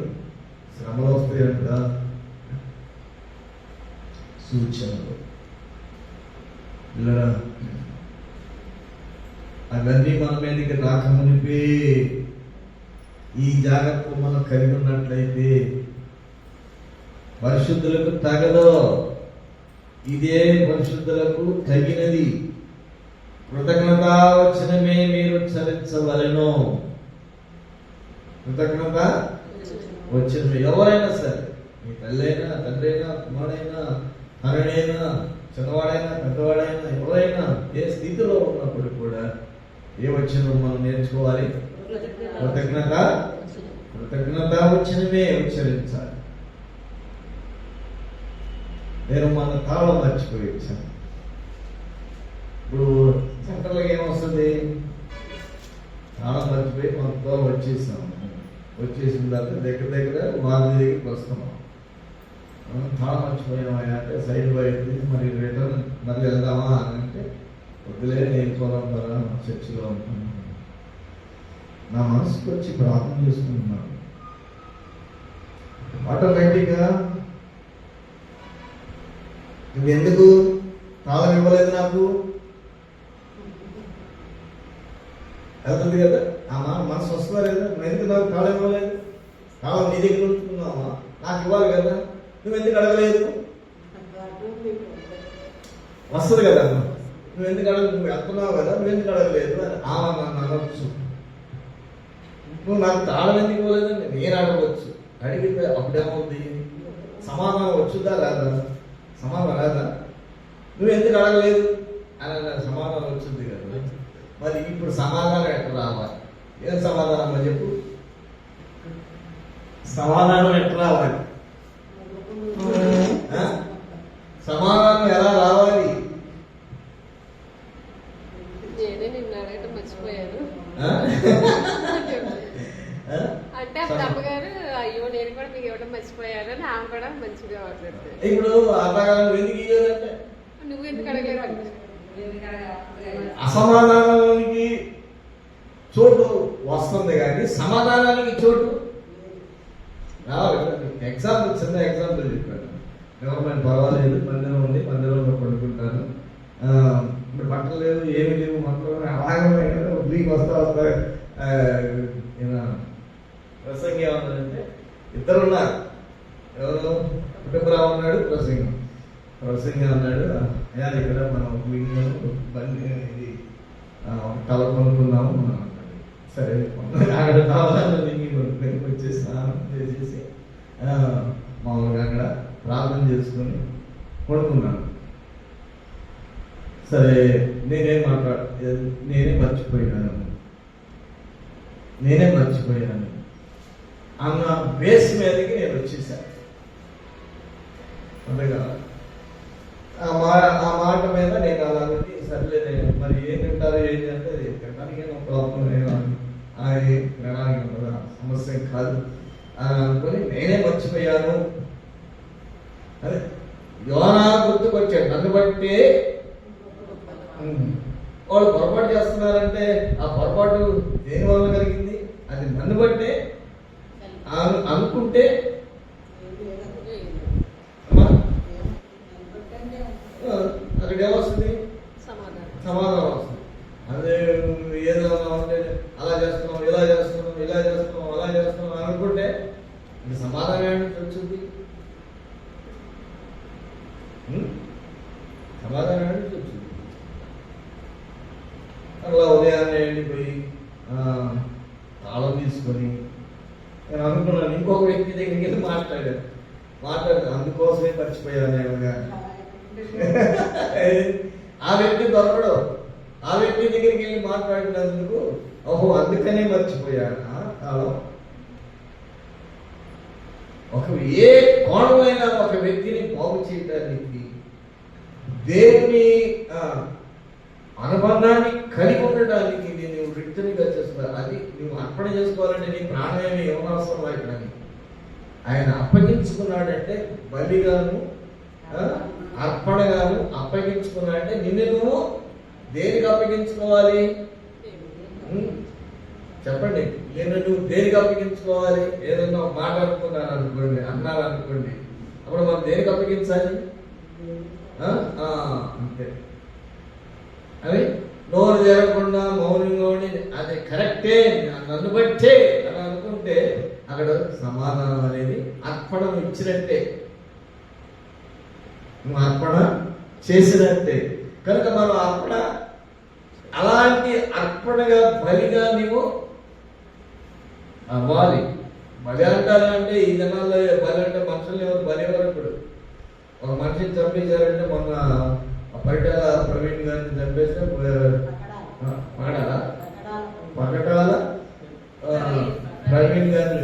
శ్రమలు వస్తాయంట. సూచనలు ఇలా అవన్నీ మన మీదకి రాకమునిపే ఈ జాగ్రత్త మనం కలిగి ఉన్నట్లయితే పరిశుద్ధులకు తగదో, ఇదే పరిశుద్ధులకు తగినది. కృతజ్ఞత వచనమే మీరు ఉచ్చరించవలెను. కృతజ్ఞత వచనమే ఎవరైనా సరే, మీ తల్లైనా, తండ్రైనా, కుమారుడైనా, తనడైనా, చిన్నవాడైనా, పెద్దవాడైనా, ఎవరైనా ఏ స్థితిలో ఉన్నప్పుడు కూడా ఏ వచనం మనం నేర్చుకోవాలి? కృతజ్ఞత వచనమే ఉచ్చరించాలి. నేను మన తాళం మర్చిపోయి వచ్చాను. ఇప్పుడు సెంటర్లో ఏమొస్తుంది? తాళం మర్చిపోయి మొత్తం వచ్చేసాము. వచ్చేసిన తర్వాత దగ్గర వాళ్ళ దగ్గరికి వస్తున్నాం. తాళం మర్చిపోయామా అంటే సైడ్ బయట మరి రిటర్న్ మరి వెళ్దామా అని అంటే వద్దులే, నేను పోదాం కదా, చర్చిలో ఉంటాను. నా మనసుకు వచ్చి ప్రార్థన చేసుకుంటున్నాను. ఆటోమేటిక్గా నువ్వెందుకు తాళం ఇవ్వలేదు నాకు వెళ్తుంది కదా, ఆ మనసు వస్తుందా లేదా? నువ్వు ఎందుకు నాకు తాళం ఇవ్వలేదు? తాళం నీ దగ్గర ఉంచుకున్నావా? నాకు ఇవ్వాలి కదా, నువ్వు ఎందుకు అడగలేదు? వస్తుంది కదా, నువ్వు ఎందుకు నువ్వు వెళ్తున్నావు కదా, నువ్వు ఎందుకు అడగలేదు అని నన్ను అనవచ్చు. నువ్వు నాకు తాళం ఎందుకు ఇవ్వలేదని నేను అడగవచ్చు. అడిగితే అప్పుడేమవుతుంది? సమాధానం వచ్చుదా రాదా? సమాధానం రాదా? నువ్వు ఎందుకు అడగలేదు అని సమాధానం వచ్చింది కదా. మరి ఇప్పుడు సమాధానం ఎట్లా రావాలి? ఏం సమాధానం అని చెప్పు? సమాధానం ఎట్లా రావాలి? సమాధానం ఎలా రావాలి? నేనే నిన్ను అడగటం మర్చిపోయాను అంటే అప్పుడు అమ్మగారు అయ్యో నేను కూడా మీకు ఇవ్వడం మర్చిపోయాను అని ఆమె కూడా మంచిగా మాట్లాడుతుంది. ఇప్పుడు అత్తగారు ఎందుకు ఇవ్వదంటే నువ్వు ఎందుకు అడగలేదు? అసమాధానానికి చోటు వస్తుంది కానీ సమాధానానికి చోటు రావాలి. ఎగ్జాంపుల్, చిన్న ఎగ్జాంపుల్ చెప్పాను. గవర్నమెంట్ పర్వాలేదు, మందిరం ఉంది, మందిరంలో పడుకుంటాను, ఇప్పుడు బట్టలు లేవు, ఏమి లేవు, మొత్తం అలాగే మీకు వస్తా ప్రసంగం ఏమన్నాడంటే ఇద్దరు ఉన్నారు. ఎవరు? కుటుంబరావు ఉన్నాడు, ప్రసంగం అన్నాడు, అయ్యా ఇక్కడ మనం బండి ఇది తల కొనుక్కున్నాము అన్నాడు. సరే అక్కడ కావాలని వచ్చి స్నానం చేసేసి మామూలుగా అక్కడ ప్రార్థన చేసుకొని కొనుక్కున్నాను. సరే నేనే మర్చిపోయాను అన్న బేస్ మీదకి నేను వచ్చేసాను. అంతేగా ఆ మాట మీద నేను అలాంటి సర్లే మరి ఏం తింటారు ఏంటి అంటే తినడానికి ఏమో ప్రాబ్లం తినడానికి సమస్య కాదు అని అనుకుని నేనే మర్చిపోయాను. అదే యోనా గుర్తుకొచ్చాడు. నన్ను బట్టి వాళ్ళు పొరపాటు చేస్తున్నారంటే ఆ పొరపాటు దేని వల్ల కలిగింది? అది నన్ను బట్టే అనుకుంటే అక్కడ ఏమొస్తుంది? సమాధానం వస్తుంది. అదే ఏదో ఉంటే అలా చేస్తున్నాం, ఇలా చేస్తున్నాం, ఇలా చేస్తున్నాం, అలా చేస్తున్నాం అనుకుంటే ఇది సమాధానం ఏంటి వచ్చింది? సమాధానం ఏంటి వచ్చింది? అలా ఉదయాన్నే వెళ్ళిపోయి తాళం తీసుకొని నేను అనుకున్నాను ఇంకొక వ్యక్తి దగ్గరికి వెళ్ళి మాట్లాడాను. అందుకోసమే మర్చిపోయాను ఏమగా. ఆ వ్యక్తి దొరకడు. ఆ వ్యక్తి దగ్గరికి వెళ్ళి మాట్లాడినందుకు ఓహో అందుకనే మర్చిపోయాడా కాలం. ఒక ఏ కోణమైనా ఒక వ్యక్తిని బాగు చేయడానికి దేవుని అనుబంధాన్ని కలిగి ఉండడానికి నేను రిక్తనిగా చేస్తున్నాను. అది నువ్వు అర్పణ చేసుకోవాలంటే నీ ప్రాణాయాన్ని ఏమవసరం కానీ ఆయన అప్పగించుకున్నాడంటే బలిగాను అర్పణగాను అప్పగించుకున్నాడంటే నిన్ను నువ్వు దేనికి అప్పగించుకోవాలి? చెప్పండి, నేను నువ్వు దేనికి అప్పగించుకోవాలి? ఏదన్నా ఒక మాట అన్నారనుకోండి, అప్పుడు మనం దేనికి అప్పగించాలి? అంతే. అది నోరు జరగకుండా మౌనంగా ఉండి అది కరెక్టే నన్ను బట్టే అని అనుకుంటే అక్కడ సమాధానం అనేది అర్పణ ఇచ్చినట్టే, నువ్వు అర్పణ చేసినట్టే. కనుక మనం అర్పణ అలాంటి అర్పణగా బలిగా నీవు అవ్వాలి. బలి అంటారంటే ఈ జనాల్లో బలి అంటే మనుషులు ఎవరు బలి ఎవరు? ఇప్పుడు ఒక మనిషిని చంపేశారంటే మొన్న పరిటాల ప్రవీణ్ గారిని చంపేస్తే పగటాల ప్రవీణ్ గారిని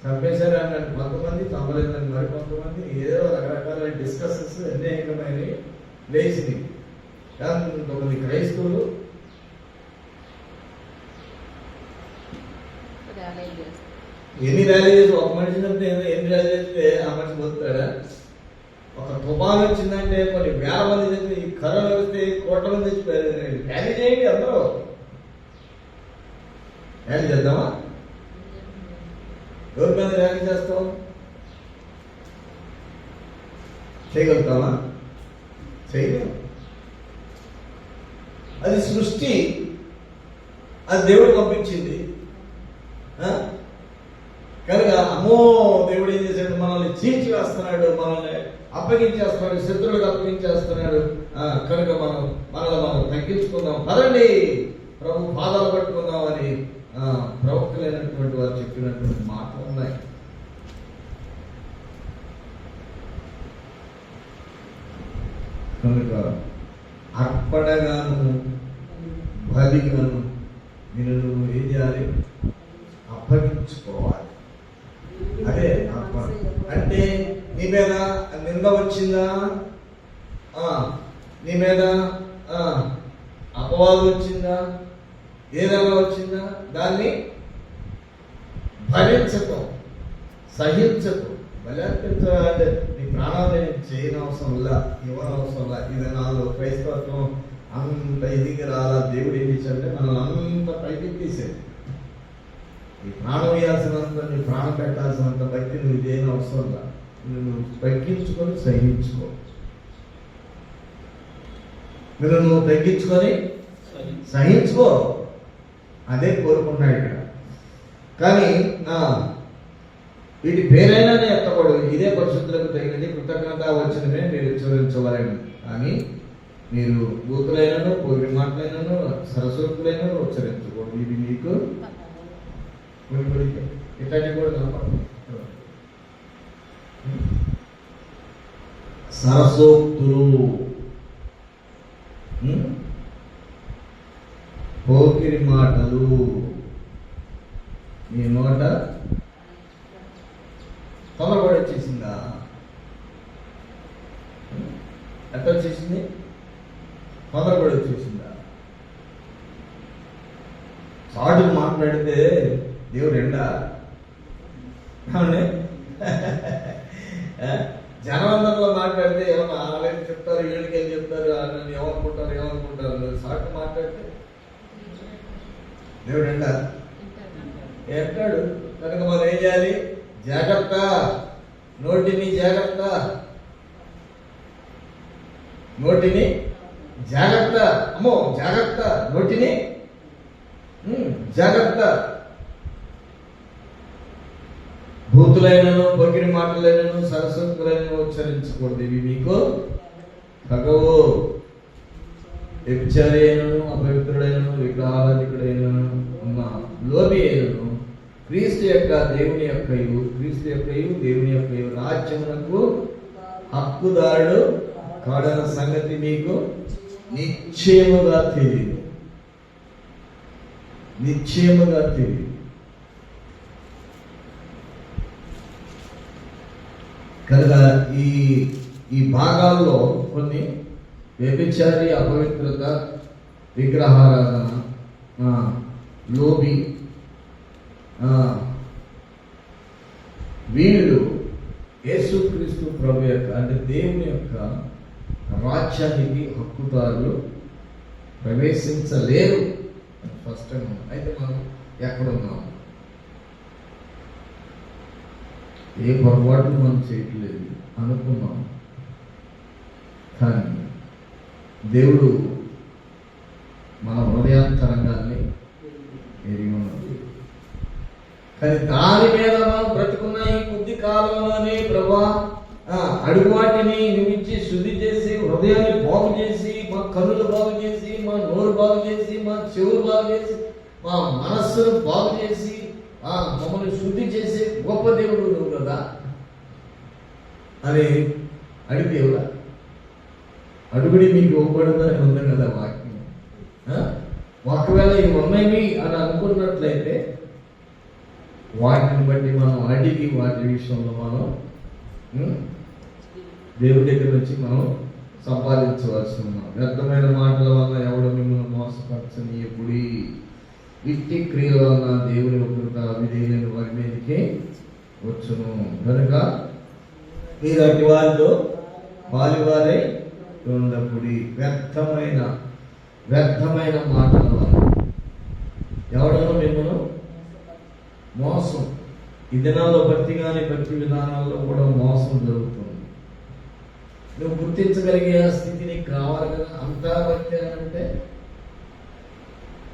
చంపేశారు అన్నట్టు కొంతమంది, చంపలేదని మరి కొంతమంది, ఏదో రకరకాల డిస్కషన్స్ అనేకమైన లేచినాయి. కానీ కొంతమంది క్రైస్తవులు ఎన్ని ర్యాలీ చేసి ఒక మనిషి చంపితే ఎన్ని ర్యాలీ చేస్తే ఆ మనిషి పోతాడా? ఒక తుఫాను వచ్చిందంటే కొన్ని వేల మంది చచ్చి, ఈ కరోనా వస్తే కోట్ల మంది చచ్చిపోయారు. ర్యాలీ చేయండి అందరూ. ర్యాలీ చేద్దామా? ఎవరి మీద ర్యాలీ చేస్తాం? చేయగలుగుతామా? చేయలేము. అది సృష్టి, అది దేవుడు పంపించింది. కనుక అమ్మో దేవుడు ఏం చేశాడు? మనల్ని చీల్చి వేస్తున్నాడు, మనల్ని అప్పగించేస్తున్నాడు, శత్రువులకు అప్పగించేస్తున్నాడు. కనుక మనం తగ్గించుకుందాం, పదండి ప్రభు పాదాలు పట్టుకుందాం అని ప్రవక్తలైనటువంటి వారు చెప్పినటువంటి మాటలు ఉన్నాయి. కనుక అర్పణగాను బలిగాను నేను ఏం చేయాలి? అప్పగించుకోవాలి. అదే అర్పణ అంటే. నీ మీద నింద వచ్చిందా? నీ మీద అపవాదం వచ్చిందా? ఏదైనా వచ్చిందా? దాన్ని భరించటం, సహించటం. బలాత్కరించాలంటే నీ ప్రాణాలు చేయనవసరంలా, ఇవ్వనవసరంలా. ఇది నాలో క్రైస్తవత్వం అంత ఇదికి రాలా. దేవుడు ఏం చేశాడంటే మనల్ని అంత పైకి తీసేది. నీ ప్రాణం వేయాల్సినంత, నీ ప్రాణం పెట్టాల్సినంత భక్తి నువ్వు చేయని అవసరంలా. నువ్వు తగ్గించుకొని సహించుకో. నువ్వు తగ్గించుకొని సహించుకో. అదే కోరుకున్నాడు ఇక్కడ. కానీ వీటి పేరైనా ఎత్తకూడదు. ఇదే పరిశుద్ధులకు తగినది, కృతజ్ఞత వచ్చినమే మీరు ఉచ్చరించవాలని. కానీ మీరు బూతులైనను, పొగిడి మాటలైనను, సరస్వతులైనను ఉచ్చరించకూడదు. ఇది మీకు ఇట్లాంటి కూడా కనపడదు. సరసోక్తులు, పోకిరి మాటలు మీ నోట తొందరపడి వచ్చేసిందా? ఎట్లా వచ్చేసింది? తొందరపడి వచ్చేసిందా? చాటుకు మాట్లాడితే దేవుడు ఎండా? జనవందనలో మాట్లాడితే ఏమన్నా వాళ్ళకి చెప్తారు, వీళ్ళకి ఏం చెప్తారు, నన్ను ఏమనుకుంటారు. సాటు మాట్లాడితే దేవుడు ఎండా? ఎంటాడు. కనుక మనం ఏం చేయాలి? జాగ్రత్త, నోటిని జాగ్రత్త, నోటిని జాగ్రత్త. అమ్మో జాగ్రత్త, నోటిని జాగ్రత్త. భూతులైనను, బొగిరి మాటలైనను, సరస్వతులైనను ఉచ్చరించకూడదు. ఇవి మీకు తగవు. వ్యభిచారి అయినను, అపవిత్రుడైనను, విగ్రహారాధికుడైనను, లోబి అయినను, క్రీస్తు యొక్క దేవుని యొక్కయు దేవుని యొక్కయు రాజ్యమునకు హక్కుదారుడు కాడన సంగతి మీకు నిశ్చయముగా తెలియదు. నిశ్చయముగా తెలియదు. కనుక ఈ భాగాల్లో కొన్ని వ్యభిచారి, అపవిత్రత, విగ్రహారాధన, లోబి, వీళ్ళు యేసుక్రీస్తు ప్రభు యొక్క అంటే దేవుని యొక్క రాజ్యానికి హక్కుదారులు ప్రవేశించలేరు. First time. అయితే మనం ఎక్కడున్నాం? ఏ పొరపాటు మనం చేయట్లేదు అనుకున్నాం, కానీ దేవుడు మన హృదయాంతరంగాన్ని ఎరిగి ఉన్నాడు. కానీ దాని మీద మనం బ్రతుకున్న ఈ కొద్ది కాలంలోనే ప్రభా అడుగు వాటిని నిమించి శుద్ధి చేసి, హృదయాన్ని బాగు చేసి, మా కన్నులు బాగు చేసి, మా నోరు బాగు చేసి, మా చెవులు బాగు చేసి, మా మనస్సును బాగు చేసి, మమ్మల్ని శుద్ధి చేసి గొప్ప దేవుడు నువ్వు కదా అని అడిగేవుడా? అడుగుడి మీకు ఇవ్వబడుతుందని ఉంది కదా వాక్యం. ఒకవేళ ఇవి ఉన్నాయి అని అనుకున్నట్లయితే వాటిని బట్టి మనం అడిగి వాటి విషయంలో మనం దేవుడి దగ్గర నుంచి మనం సంపాదించవలసి ఉన్నాం. వ్యర్థమైన మాటల వల్ల ఎవడు మిమ్మల్ని మోసపరచని ఎప్పుడు ఇట్టి క్రియల వలన దేవుని ఉగ్రత విధేయులైన వారి మీదకి వచ్చును. కనుక మీరు అట్టి వారితో వారివారై ఉండకుడి. వ్యర్థమైన మాటల వల్ల ఎవడనో మిమ్మల్ని మోసం. ఈ దినాల్లో భక్తి కానీ భక్తి విధానాల్లో కూడా మోసం జరుగుతుంది. నువ్వు గుర్తించగలిగే స్థితి నీకు కావాలి కదా. అంతా భక్తి అని అంటే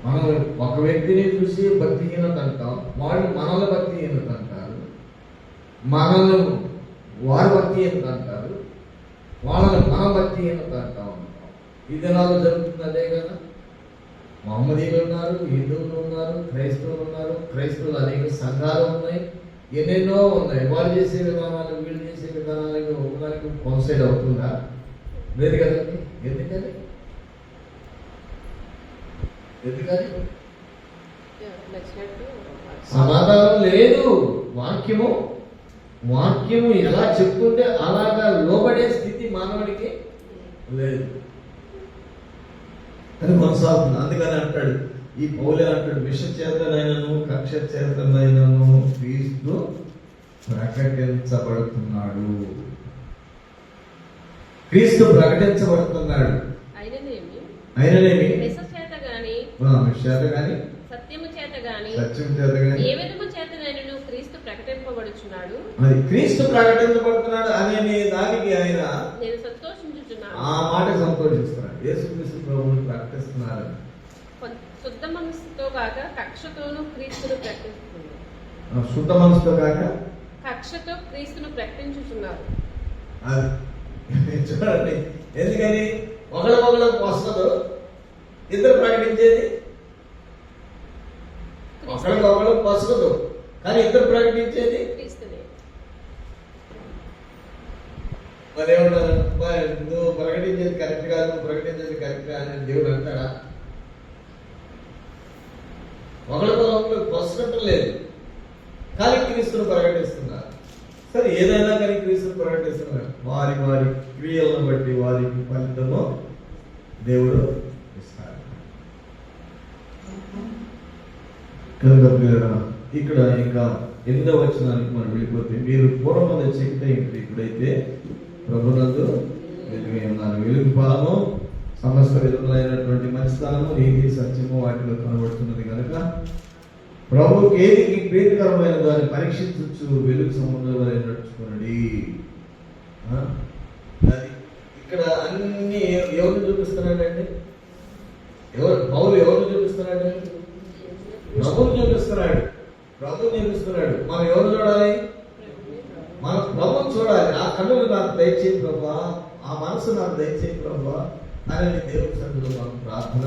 మనం ఒక వ్యక్తిని చూసి భక్తిహీనత అంటాం, వాళ్ళు మనల్ని భక్తిహీనత అంటారు, మనల్ని వారి భక్తిహీనత అంటారు, వాళ్ళని మన భక్తిహీనత అంటా ఉంటాం. ఈ దినాల్లో జరుగుతుంది అదే కదా. మహమ్మదీలు ఉన్నారు, హిందువులు ఉన్నారు, క్రైస్తవులు ఉన్నారు. క్రైస్తవులు అనేక సంఘాలు ఉన్నాయి, ఎన్నెన్నో ఉన్నాయి. వాళ్ళు చేసే విధానాలు వీళ్ళు చేసే విధానాలు ఒకదానికి కౌన్సైడ్ అవుతుందా? లేదు కదండి. ఎందుకని సమాధానం లేదు. వాక్యము ఎలా చెప్పుకుంటే అలాగా లోబడే స్థితి మానవుడికి లేదు అని కొనసాగుతుంది. అందుకని అంటాడు ఈ పౌలే అంటాడు, విష చేతనైనను కక్ష చేతనైనను క్రీస్తు ప్రకటించబడుతున్నాడు. క్రీస్తు ప్రకటించబడుతున్నాడు. అయిననేమి చేత గాని సత్యము చేత గాని ఏ విధము చేతనైనను క్రీస్తు ప్రకటింపబడుచున్నాడు. అది క్రీస్తు ప్రకటించబడుతున్నాడు అనే దానికి ఆయన నేను సంతోషించుచున్నాను. ఆ మాట సంతోషిస్తున్నాడు. యేసుక్రీస్తు ప్రభువుని ప్రకటిస్తున్నారు. శుద్ధ మనసుతో కాక కక్షతోను క్రీస్తును ప్రకటిస్తున్నారు. శుద్ధ మనసుతో కాక కక్షతో క్రీస్తును ప్రకటించుచున్నారు. చూడండి, ఎందుకని ఒకళ్ళ వస్తుంది ఇద్దరు ప్రకటించేది ఒకళ్ళ వస్తుంది, కానీ ఇద్దరు ప్రకటించేది మరి ఏమన్నారు? నువ్వు ప్రకటించేది కరెక్ట్ కాదు, నువ్వు ప్రకటించేది కరెక్ట్ కాదు అని దేవుడు అంటాడా? ఒకళ్ళకి వస్తున్నట్టు లేదు, కానీ క్రీస్తును ప్రకటిస్తున్నారు. సరే, ఏదైనా కానీ క్రీస్తును ప్రకటిస్తున్నారు. వారి వారి క్రియలను బట్టి వారికి ఫలితము దేవుడు ఇస్తాడు. కనుక ఇక్కడ ఇంకా 8వ వచనానికి మనం వెళ్ళిపోతే, మీరు పూర్వమందు చీకటి ఇప్పుడైతే ప్రభునందు వెలుగు ఉన్నారు. వెలుగు ఫలము సమస్త విధములైనటువంటి మంచితనము, నీతి, సత్యము వాటిలో కనబడుతున్నది కనుక ప్రభువుకి ఏది ప్రీతికరమైన దాన్ని పరీక్షించవచ్చు. వెలుగు సంబంధం వల్ల నడుచుకోండి. అది ఇక్కడ అన్ని ఎవరిని చూపిస్తున్నాడండి? పౌలు ఎవరిని చూపిస్తున్నాడు? ప్రభువుని చూపిస్తున్నాడు. ప్రభువు చూపిస్తున్నాడు. మనం ఎవరు చూడాలి? మన ప్రభువుని చూడాలి. ఆ కన్నులు నాకు దయచేయి ప్రభా, ఆ మనసు నాకు దయచేయి ప్రభా అని దేవుని సన్నిధిలో మనం ప్రార్థన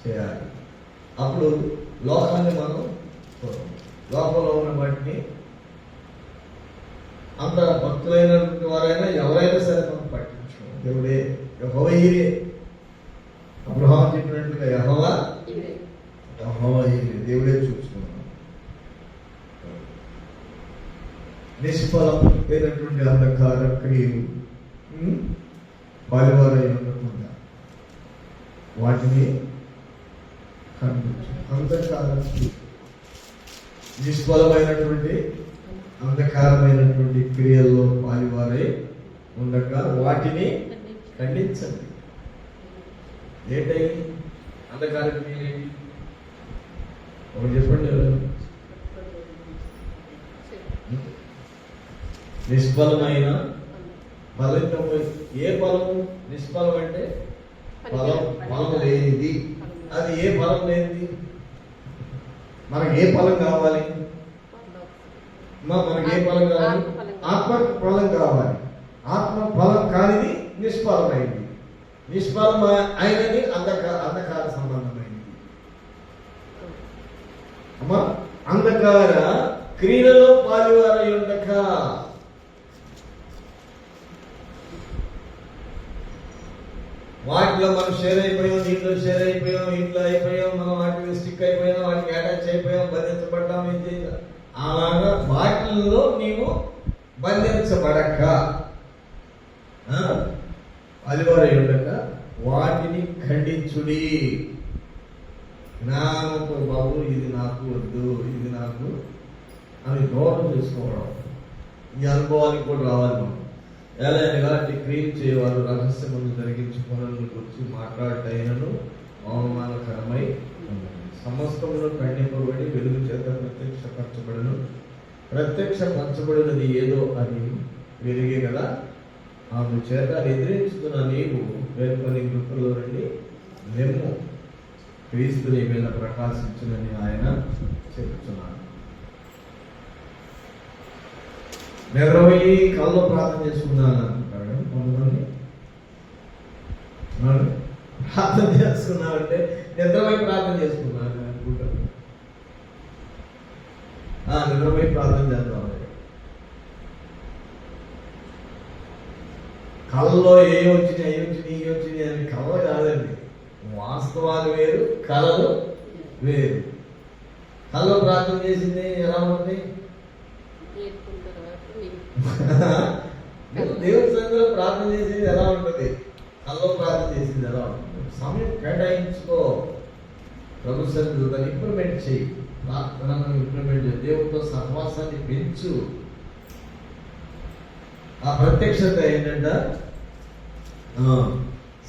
చేయాలి. అప్పుడు లోకాన్ని మనం చూడాలి. లోకంలో ఉన్న వాటిని అంత భక్తులైన వారైనా ఎవరైనా సరే మనం పట్టించుకోవాలి. దేవుడే యెహోవా ఈరే నిష్ఫలమైనటువంటి అంధకార క్రియలు పాలువారై ఉండకుండా వాటిని ఖండించు. అంధకార నిష్ఫలమైనటువంటి అంధకారమైనటువంటి క్రియల్లో పాలువారై ఉండగా వాటిని ఖండించండి. ఏంటై అంధకార క్రియలు ఏంటి? ఒకటి చెప్పండి. నిష్ఫలమైన ఫలితం. ఏ ఫలం నిష్ఫలం అంటే ఫలం లేనిది. అది ఏ ఫలం లేనిది? మనకి ఏ ఫలం కావాలి? మనకి ఏ ఫలం కావాలి? ఆత్మ ఫలం కావాలి. ఆత్మ ఫలం కానిది నిష్ఫలమైంది. నిష్ఫలం అయినది అంధకార సంబంధమైనది. అమ్మా, అంధకార క్రియలలో పాలువారై ఉండక వాటిలో మనం షేర్ అయిపోయాం, దీంట్లో షేర్ అయిపోయాం, ఇంట్లో అయిపోయాం, మనం వాటికి స్టిక్ అయిపోయాం, వాటికి అటాచ్ అయిపోయాం, బంధించబడ్డాం. అలాగా వాటిల్లో నీవు బంధించబడక పాలువారై ఉండక వాటిని ఖండించుడి. జ్ఞానంతో బాబు ఇది నాకు వద్దు, ఇది నాకు అని దూరం చేసుకోవడం. ఈ అనుభవానికి కూడా రావాలి మనం. ఎలా ఎలాంటి క్రియలు చేయవారు రహస్యమును జరిగించుకోవాలని గురించి మాట్లాడటైనను అవమానకరమై సమస్తమును ఖండింపబడి వెలుగు చేత ప్రత్యక్షపరచబడను. ప్రత్యక్షపరచబడినది ఏదో అది వెలుగే కదా. ఆమె చేత నిద్రించుతున్న నీవు పేర్కొని కృపలో నుండి లెమ్ము, క్రీస్తు నీ మీద ప్రకాశించునని ఆయన చెప్తున్నాడు. నిద్రపోయి కళ్ళు ప్రార్థన చేసుకున్నాను అంటాడు కొంతమంది. ప్రార్థన చేసుకున్నామంటే నిద్రపోయి ప్రార్థన చేసుకున్నాను అనుకుంటాను. నిద్రపోయి ప్రార్థన చేద్దాం. కళ్ళలో ఏ వచ్చినాయి అని కళ కాదండి. వాస్తవాలు వేరు, కళలు వేరు. కళ్ళు ప్రార్థన చేసింది ఎలా ఉంది? దేవుడి సన్నిధిలో ప్రార్థన చేసేది ఎలా ఉంటుంది? కల్లో ప్రార్థన చేసేది ఎలా ఉంటుంది? సమయం కేటాయించుకో. ప్రభు సన్నిధిలో దాన్ని ఇంప్లిమెంట్ చేయి. ప్రార్థనను ఇంప్లిమెంట్ చేయి. దేవుడితో సహవాసాన్ని పెంచు. ఆ ప్రత్యక్షత ఏంటంటే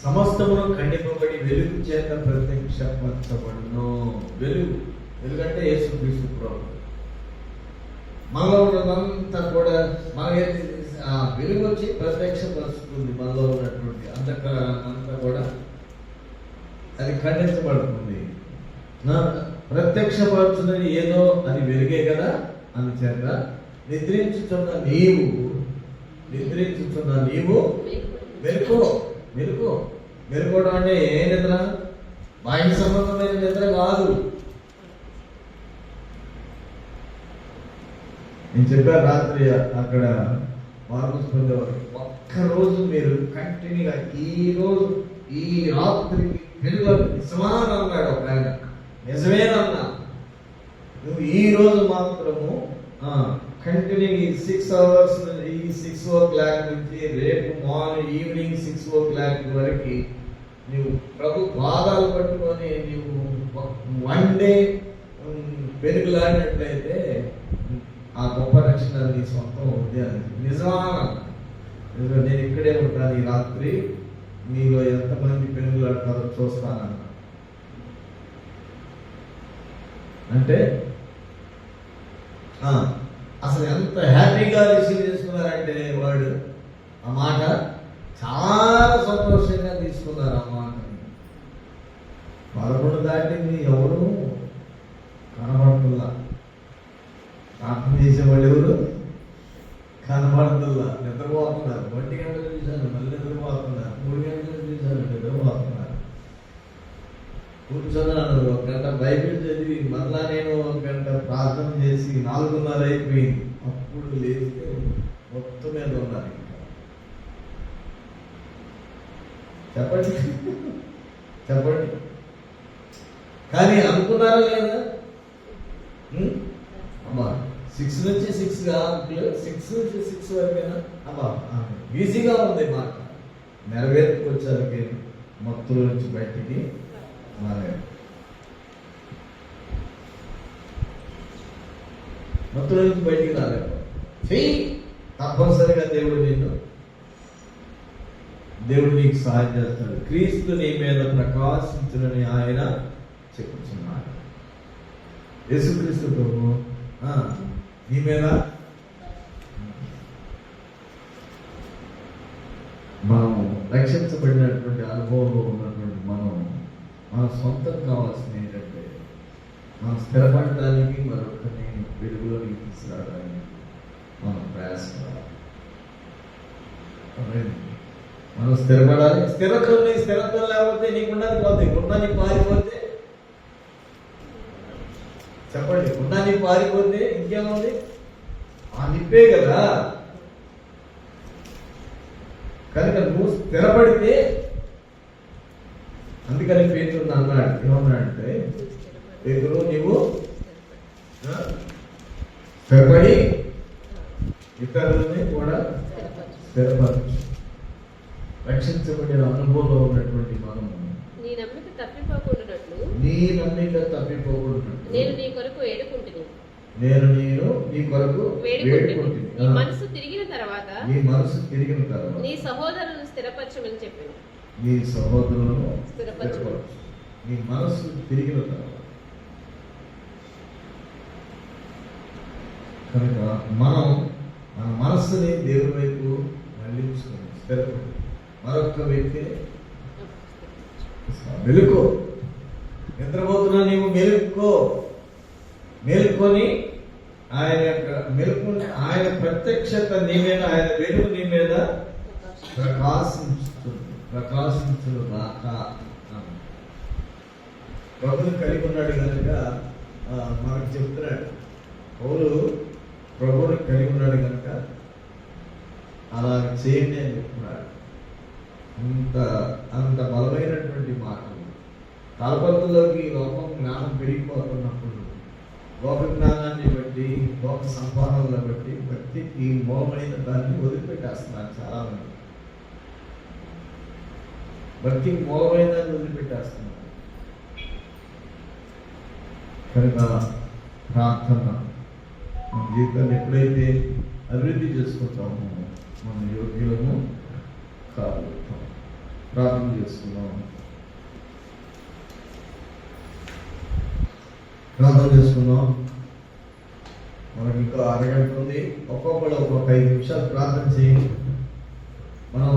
సమస్తమును ఖండింపబడి వెలుగు చేత ప్రత్యక్షపరచబడును. వెలుగంటే యేసుక్రీస్తు ప్రభు. మనలో ఉన్నదంతా కూడా మన వెలుగు వచ్చి ప్రత్యక్షపరుస్తుంది. మనలో ఉన్నటువంటి అంతా కూడా అది ఖండించబడుతుంది. ప్రత్యక్షపరుచున్నది ఏదో అది వెలుగే కదా. అందుచేత నిద్రించుతున్న నీవు మెలుకోవడం అంటే ఏ నిద్ర? బాహ్య సంబంధమైన నిద్ర కాదు. నేను చెప్పాను రాత్రి అక్కడ మార్పులు పొందేవారు. ఒక్కరోజు మీరు కంటిన్యూగా ఈ రాత్రికి వెలుగు నిజమాని అన్నాడు ఒక ఆయన. నిజమేనన్నా. నువ్వు ఈ రోజు మాత్రము కంటిన్యూ 6 hours ఈ 6 o'clock నుంచి రేపు మార్నింగ్ ఈవినింగ్ 6 o'clock వరకు నువ్వు ప్రభు పాదాలు పట్టుకొని నువ్వు 1 day పెరుగులాడినట్లయితే ఆ గొప్ప రక్షణ నీ సొంతం ఉంది. అని నిజమాన నేను ఇక్కడే ఉంటాను. ఈ రాత్రి మీలో ఎంతమంది పెరుగులాడతారో చూస్తానన్న. అంటే అసలు ఎంత హ్యాపీగా రిసీవ్ చేసుకున్నారంటే వాడు ఆ మాట చాలా సంతోషంగా తీసుకున్నారు. ఆ మాటని 11 దాటింది, ఎవరు కనబడుతుందా? ప్రార్థన చేసేవాళ్ళు ఎవరు కనబడుతుందా? నిద్రపోతున్నారు. 1 గంటలు చూశాను, మళ్ళీ నిద్రపోతున్నారు. 3 గంటలు చూశాను, నిద్రపోతున్నారు. కూర్చున్నాను 1 గంట బైబిల్ చదివి మళ్ళా నేను 1 గంట ప్రార్థన చేసి 4:30 అయిపోయింది. అప్పుడు లేస్తే మొత్తం మీద ఉన్నారు. ఇంకా చెప్పండి కానీ అనుకున్నారా లేదా? అమ్మా 6 నుంచి 6 వరకేనా అబ్బా ఈజీగా ఉంది మాట. నెరవేర్పుకు వచ్చేసరికి మత్తుల నుంచి బయటికి రాలేదు. మత్తుల నుంచి బయటికి రాలేదు. చెయ్యి, తప్పనిసరిగా దేవుడు నీకు సహాయం చేస్తాడు. క్రీస్తు నీ మీద ప్రకాశించునని ఆయన చెప్పుచున్నాడు. యేసుక్రీస్తు ప్రభు నీ మీద మనం రక్షించబడినటువంటి అనుభవంలో ఉన్నటువంటి మన సొంతం కావాల్సింది ఏంటంటే మనం స్థిరపడటానికి మరొకరిని వెలుగులోకి తీసుకురావడానికి మనం ప్రయాసపడాలి. మనం స్థిరపడాలి. స్థిరత్వం లేకపోతే నీకు ఉన్నది పోతే, ఉన్నది పారిపోతే చెప్పండి, ఉన్నది పారిపోతే ఇంకేముంది? ఆ నిప్పే కదా. కనుక నువ్వు స్థిరపడితే, అందుకని పేతురు అన్నాడు, ఏమన్నాడంటే, పేతురు నీవు స్థిరపడి ఇతరులని కూడా స్థిరపరచు. రక్షించబడిన అనుభవంలో ఉన్నటువంటి మనము నీ నమ్మిక తప్పిపోకుండానట్లు నేను నీ కొరకు వేడుకుంటుని. నీ మనసు తిరిగిన తర్వాత నీ సహోదరులను స్థిరపరచమని చెప్పాను. నీ సహోదరులను స్థిరపరచు. నీ మనసు తిరిగిన తర్వాత కనుక మనం మన మనస్సుని దేవుని వైపు మళ్ళించుకొని స్థిరపడి మరొక వ్యక్తి మెలుకో. నిద్రపోతున్నా నీవు మేలుకొని ఆయన యొక్క మెలుకుని ఆయన ప్రత్యక్షత నీ మీద, ఆయన వెలుగు నీ మీద ప్రకాశించును రాక. ప్రభుని కలిగి ఉన్నాడు కనుక మనకు చెప్తున్నాడు. పౌలు ప్రభుని కలిగి ఉన్నాడు కనుక అలా చేయండి అని చెప్తున్నాడు. అంత బలమైనటువంటి మాటలు. కాలపంతుల్లోకి లోకం జ్ఞానం పెరిగిపోతున్నప్పుడు లోక జ్ఞానాన్ని బట్టి, లోక సంపాదనలు బట్టి భక్తికి మూలమైన దాన్ని వదిలిపెట్టేస్తున్నారు చాలా మంది. భక్తికి మూలమైన దాన్ని వదిలిపెట్టేస్తున్నారు. కనుక ప్రార్థన మన జీవితాన్ని ఎప్పుడైతే అభివృద్ధి చేసుకుంటామో మన యోగ్యులను కాదు. ప్రార్థన చేసుకున్నాం. మనకి ఇంకా అరగంట ఉంది. ఒక్కొక్కరు ఒక్కొక్క 5 నిమిషాలు ప్రార్థన చేయండి. మనం